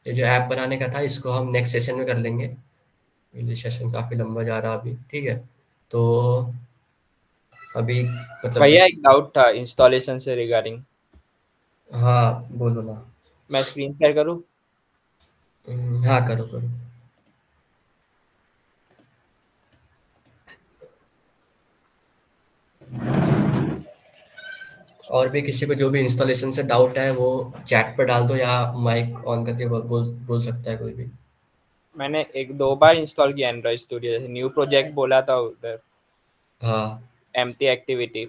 ये जो ऐप बनाने का था, इसको हम नेक्स्ट सेशन में कर लेंगे। ये सेशन काफ़ी लंबा जा रहा है अभी। ठीक है, तो अभी मतलब भैया एक डाउट था इंस्टॉलेशन से रिगार्डिंग। हाँ बोलो ना। मैं स्क्रीन शेयर करूँ? हाँ करो करो। और भी किसी को जो भी इंस्टॉलेशन से डाउट है वो चैट पर डाल दो, या माइक ऑन करके बोल सकता है कोई भी। मैंने एक दो बार इंस्टॉल किया एंड्रॉइड स्टूडियो, जैसे न्यू प्रोजेक्ट बोला था उधर, हाँ एम्प्टी एक्टिविटी,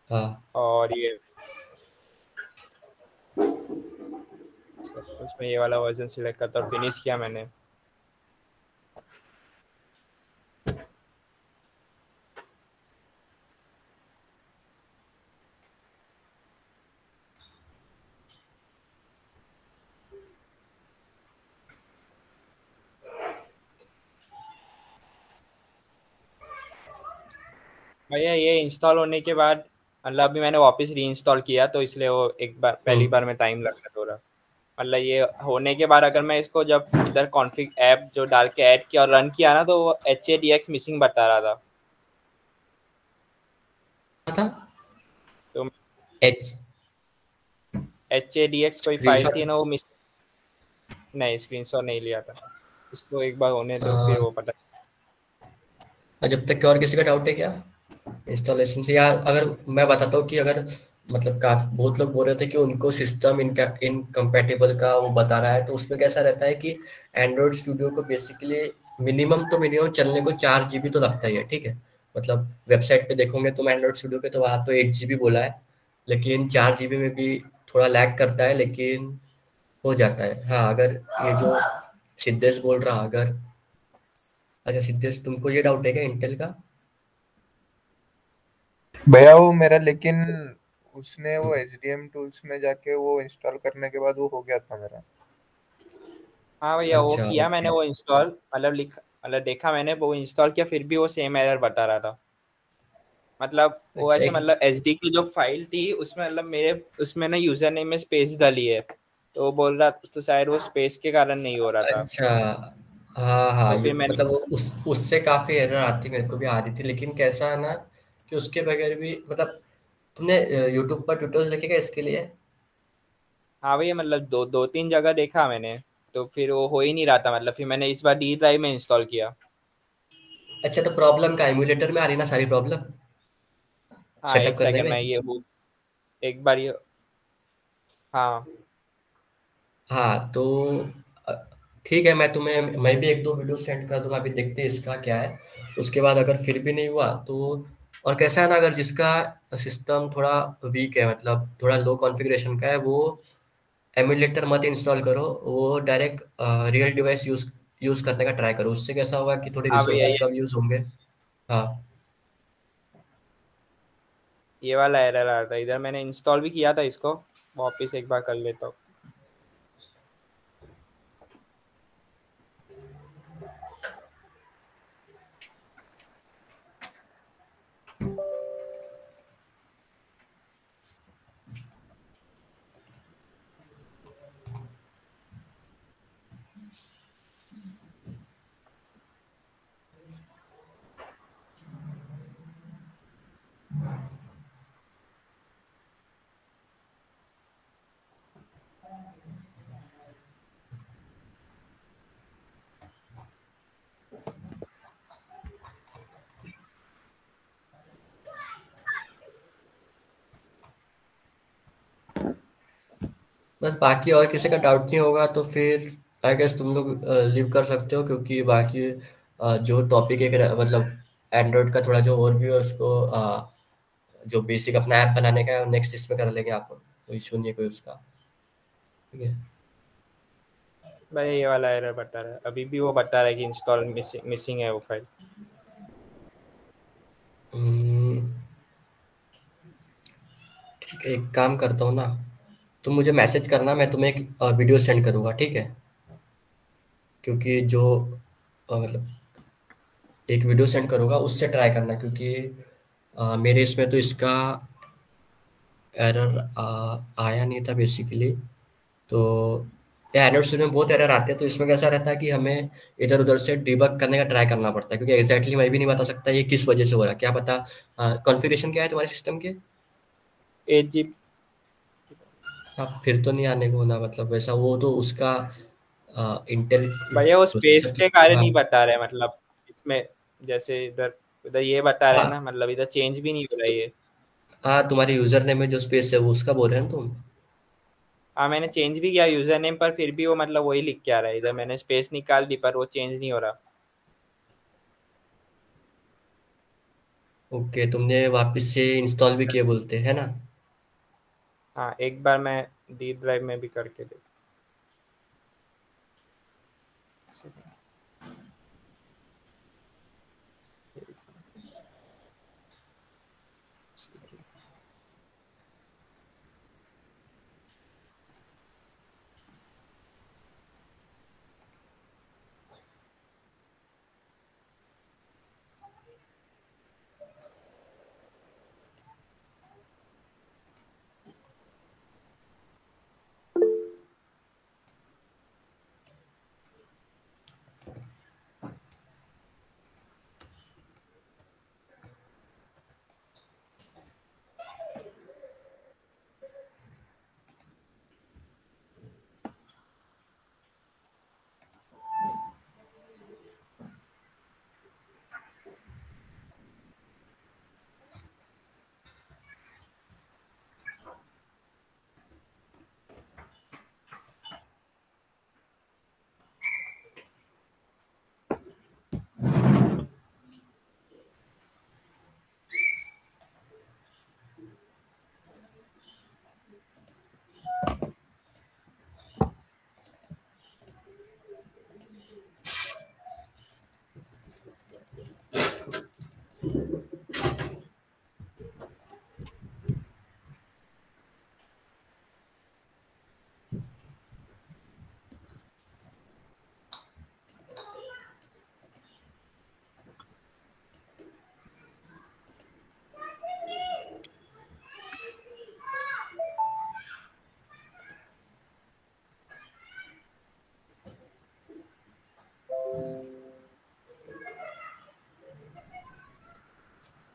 हाँ और ये उसमें ये वाला वर्जन सिलेक्ट करता और फिनिश किया मैंने। भैया ये इंस्टॉल होने के बाद मतलब अभी मैंने वापस री इंस्टॉल किया तो इसलिए वो एक बार पहली बार में टाइम लग रहा है थोड़ा। मतलब ये होने के बाद अगर मैं इसको जब इधर कॉन्फ़िग ऐप जो डाल के ऐड किया और रन किया ना तो वो HADX मिसिंग बता रहा था। था तो एच HADX कोई फाइल स्क्रीनशॉट। थी ना वो मिस नहीं स्क्रीनशॉट नहीं लिया था। इसको एक बार होने दो फिर वो पता। जब तक कि और किसी का डाउट है क्या इंस्टॉलेशन से, या अगर मैं बताता हूँ कि अगर मतलब काफी बहुत लोग बोल रहे थे कि उनको सिस्टम इनकम्पैटिबल का वो बता रहा है, तो उसमें कैसा रहता है कि एंड्रॉयड स्टूडियो को बेसिकली मिनिमम चलने को 4 GB तो लगता ही है, ठीक है। मतलब वेबसाइट पे देखोगे तुम एंड्रॉयड स्टूडियो के, तो वहाँ तो 8 GB बोला है, लेकिन 4 GB में भी थोड़ा लैग करता है, लेकिन हो जाता है। हाँ, अगर ये जो सिद्धेश बोल रहा, अगर अच्छा सिद्धेश तुमको ये डाउट है क्या इंटेल का? भैया वो मेरा, लेकिन उसने वो HDM टूल्स में जाके वो इंस्टॉल करने के बाद वो हो गया था मेरा। हाँ भैया वो अच्छा किया मैंने ओके। वो इंस्टॉल मतलब लिखा मतलब देखा मैंने वो इंस्टॉल किया फिर भी वो सेम एरर बता रहा था। मतलब वो अच्छा ऐसे एक मतलब एचडी की जो फाइल थी उसमें मतलब मेरे उसमें ना यूजर नेम में स्पेस डाली है तो वो बोल रहा तो शायद वो स्पेस के कारण नहीं हो रहा था। अच्छा, हाँ हाँ, तो ये फिर मैंने मतलब उस उससे काफी एरर आती, मेरे को भी आ रही थी, लेकिन कैसा है ना कि उसके बगैर भी मतलब तुमने यूट्यूब पर ट्यूटोरियल देखेगा इसके लिए? हाँ भैया मतलब दो दो तीन जगह देखा मैंने तो फिर वो हो ही नहीं रहा था मतलब फिर मैंने इस बार डी ड्राइव में इंस्टॉल किया। अच्छा, तो प्रॉब्लम का एमुलेटर में आ रही ना सारी प्रॉब्लम हाँ सेटअप एक करने सेकंड में? मैं ये वो एक बार ये हाँ हाँ तो अ, ठीक है, मैं भी एक दो वीडियो सेंड कर दूंगा, अभी देखते हैं इसका क्या है। उसके बाद अगर फिर भी नहीं हुआ तो, और कैसा है ना, अगर जिसका सिस्टम थोड़ा वीक है, मतलब थोड़ा लो कॉन्फ़िगरेशन का है, वो एमुलेटर मत इंस्टॉल करो, वो डायरेक्ट रियल डिवाइस यूज़ करने का ट्राई करो। उससे कैसा होगा कि थोड़े हाँ भैया रिसोर्सेज कम यूज़ होंगे। हाँ ये वाला एरर आ रहा था इधर मैंने इंस्टॉल भी किया था इसको वापस एक बार कर लेता हूँ। बस, बाकी और किसी का डाउट नहीं होगा तो फिर आई गेस तुम लोग लीव कर सकते हो, क्योंकि बाकी जो टॉपिक एक मतलब एंड्रॉयड का थोड़ा जो ओवरव्यू है उसको जो बेसिक अपना ऐप बनाने का है नेक्स्ट इसमें कर लेंगे, आप कोई इशू नहीं है कोई उसका, ठीक है। भाई ये वाला एरर बता रहा है अभी भी वो बता रहा है कि इंस्टॉल मिसिंग है वो फाइल। हम्म, ठीक है, एक काम करता हूँ ना, तुम मुझे मैसेज करना, मैं तुम्हें एक वीडियो सेंड करूँगा, ठीक है। क्योंकि जो मतलब एक वीडियो सेंड करूँगा उससे ट्राई करना, क्योंकि मेरे इसमें तो इसका एरर आया नहीं था बेसिकली। तो ये एंड्रॉइड स्टूडियो में बहुत एरर आते हैं, तो इसमें कैसा रहता है कि हमें इधर उधर से डिबग करने का ट्राई करना पड़ता है, क्योंकि एग्जैक्टली मैं भी नहीं बता सकता ये किस वजह से हो रहा है, क्या पता। कॉन्फ़िगरेशन क्या है तुम्हारे सिस्टम के? 8 GB। हाँ, फिर तो नहीं आने को ना, मतलब वैसा वो तो उसका इंटेल भैया वो स्पेस प्रोसेसर की। के कारण हाँ ही बता रहे हैं मतलब इसमें जैसे इधर इधर ये बता रहे हैं हाँ ना मतलब इधर चेंज भी नहीं हो रहा है ये। हाँ, तुम्हारे यूजर नेम में जो स्पेस है वो उसका बोल रहे हैं ना तुम? हाँ मैंने चेंज भी किया यूजर नेम पर फिर भी वो मतलब वही लिख के आ रहा है इधर मैंने स्पेस निकाल दी पर वो चेंज नहीं हो रहा। ओके, तुमने वापस से इंस्टॉल भी किए बोलते है ना? हाँ एक बार मैं डी ड्राइव में भी करके दे।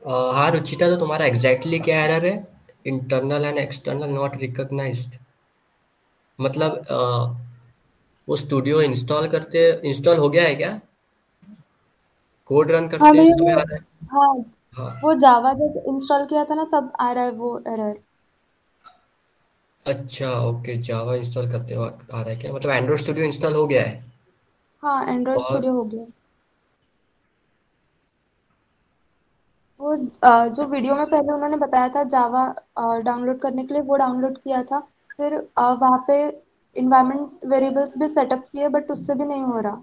हाँ रुचिता, तो तुम्हारा एग्जैक्टली क्या एरर है? Internal and external not recognised, मतलब वो स्टूडियो इंस्टॉल हो गया है क्या? कोड रन हाँ करते भैया समय वो, आ रहा है? हाँ हाँ। वो जावा जब इंस्टॉल किया था ना तब आ रहा है वो एरर। अच्छा ओके, जावा इंस्टॉल करते वक्त आ रहा है क्या? मतलब एंड्रॉइड स्टूडियो इंस्टॉल हो गया है? हाँ एंड्रॉइड और स्टूडियो हो गया। वो जो वीडियो में पहले उन्होंने बताया था जावा डाउनलोड करने के लिए, वो डाउनलोड किया था। फिर वहाँ पे इन्वायरमेंट वेरिएबल्स भी सेटअप किए बट उससे भी नहीं हो रहा।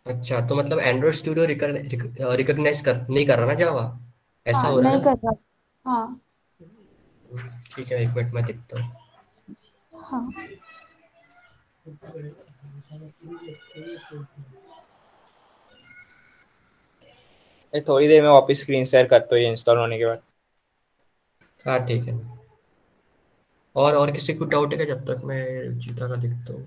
अच्छा, तो मतलब एंड्रॉइड स्टूडियो रिकॉग्नाइज नहीं कर रहा ना जावा, ऐसा हाँ हो रहा है नहीं ना? कर रहा। हाँ। ठीक है, एक मिनट में देखता हूँ। हाँ ये थोड़ी देर में वापस स्क्रीन शेयर करते हो ये इंस्टॉल होने के बाद। हाँ ठीक है। और किसी को डाउट है क्या, जब तक मैं रुचिता का देखता हूँ?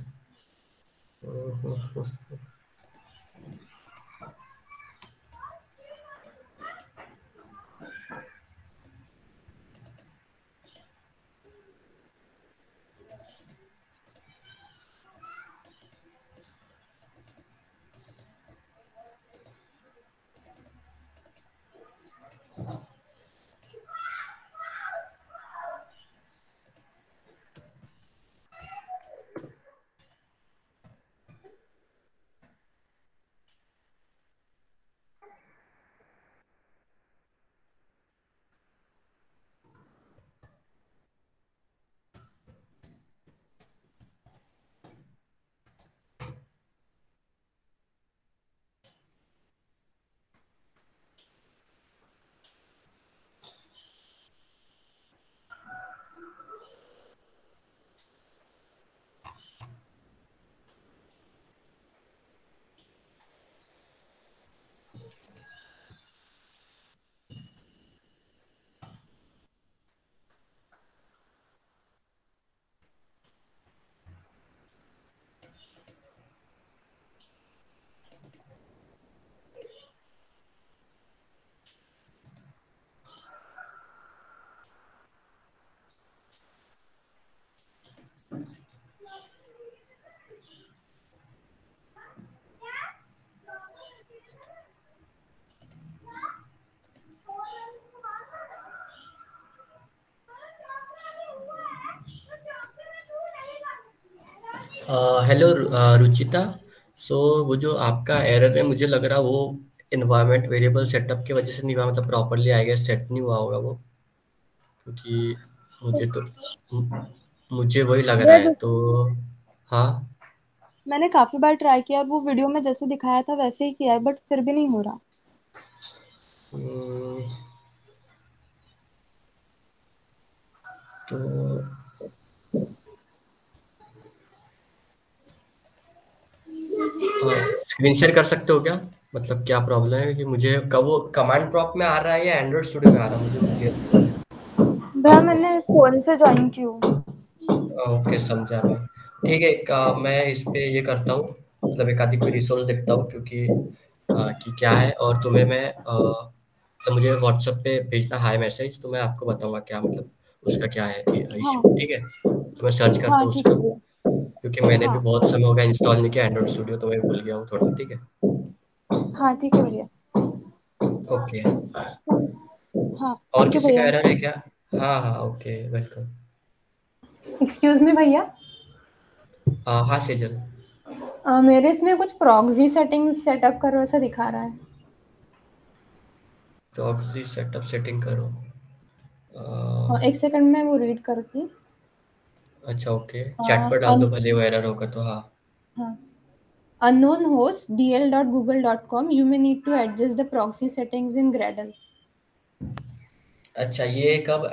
हेलो रुचिता। सो वो जो आपका एरर है, मुझे लग रहा वो इन्वायरमेंट वेरिएबल सेटअप की वजह से नहीं हुआ, मतलब प्रॉपरली आई गेस सेट नहीं हुआ होगा वो, क्योंकि मुझे तो मुझे वही लग रहा भैया है तो। हाँ। मैंने काफी बार ट्राई किया और वो वीडियो में जैसे दिखाया था वैसे ही किया है बट फिर भी नहीं हो रहा। हम्म, तो स्क्रीन शेयर कर सकते हो क्या? मतलब क्या प्रॉब्लम है कि मुझे कब वो कमांड प्रॉम्प्ट में आ रहा है या एंड्रॉइड स्टूडियो में आ रहा है, मुझे वो क्लियर नहीं है। भैया मैंने फोन से ज्वाइन की हूँ। ओके, समझा मैं। ठीक है, मैं इस पे ये करता हूँ, मतलब एक आधी कोई रिसोर्स देखता हूँ, क्योंकि कि क्या है, और तुम्हें मैं मतलब मुझे व्हाट्सएप पे भेजना हाय मैसेज, तो मैं आपको बताऊंगा क्या मतलब उसका क्या है इशू। हाँ ठीक है, तो मैं सर्च करता हाँ हूँ ठीक उसका, है भैया। क्योंकि मैंने भी हाँ बहुत समय हो गया इंस्टॉल नहीं किया एंड्रॉइड स्टूडियो, तो मैं भूल गया हूँ थोड़ा। ठीक है। हाँ ठीक है भैया। ओके। हाँ और थैंक यू किसी का भैया। एरर है क्या? हाँ हाँ, ओके, वेलकम। एक्सक्यूज मी भैया। हाँ सेजल। मेरे इसमें कुछ प्रॉक्सी सेटिंग्स सेटअप करो ऐसा दिखा रहा है। प्रॉक्सी सेटअप सेटिंग करो। हाँ अ, एक सेकंड में वो रीड करती। अच्छा ओके, चैट पर डाल दो भले, वो एरर होगा तो। हाँ। हाँ, unknown host dl.google.com you may need to adjust the proxy settings in Gradle। अच्छा, ये कब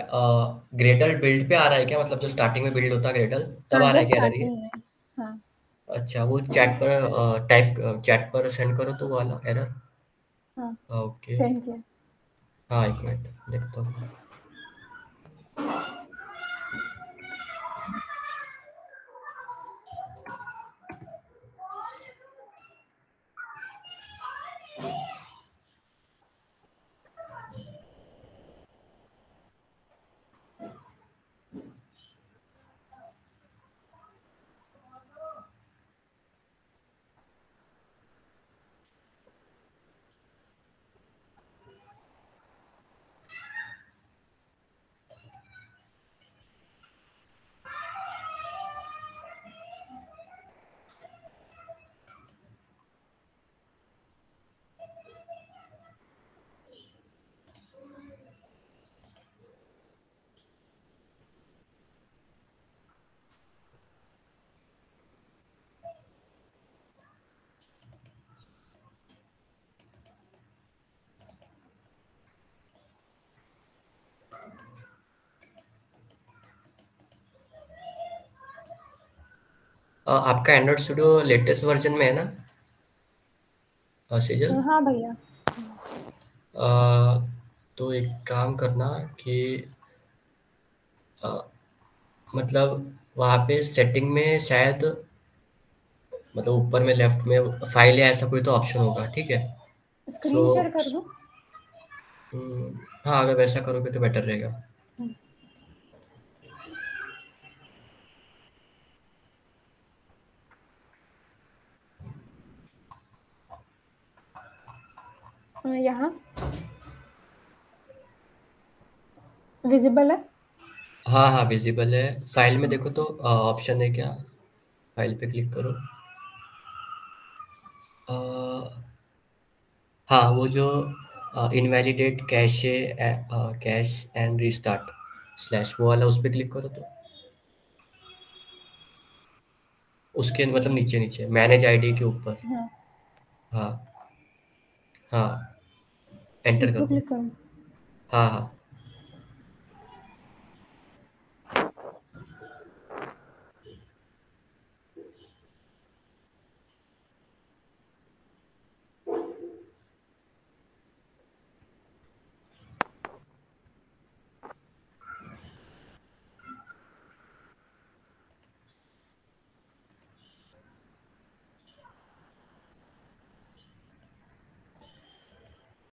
ग्रेडल बिल्ड पे आ रहा है क्या? मतलब जो स्टार्टिंग में बिल्ड होता है ग्रेडल, तब हाँ आ रहा जब है क्या एरर ये? स्टार्टिंग में। हाँ अच्छा, वो चैट पर सेंड करो तो वो वाला एरर। हाँ ओके। सेंड किया। हाँ एक मिनट देखता हूँ। आपका एंड्रॉइड स्टूडियो लेटेस्ट वर्जन में है ना सेजल? हाँ भैया। तो एक काम करना कि मतलब वहाँ पे सेटिंग में शायद मतलब ऊपर में लेफ्ट में फाइल या ऐसा कोई तो ऑप्शन होगा, ठीक है? सो स्क्रीन शेयर कर दूं? हाँ, अगर वैसा करोगे तो बेटर रहेगा। यहाँ विजिबल है? हाँ हाँ, विजिबल है। फाइल में देखो तो ऑप्शन है क्या? फाइल पे क्लिक करो। हाँ, वो जो invalidate cache cash and restart slash वो वाला, उस पे क्लिक करो तो उसके मतलब नीचे नीचे मैनेज आईडी के ऊपर। हाँ, हाँ हाँ, एंटर इस कर पे दो। क्लिक करूँ? हाँ हाँ,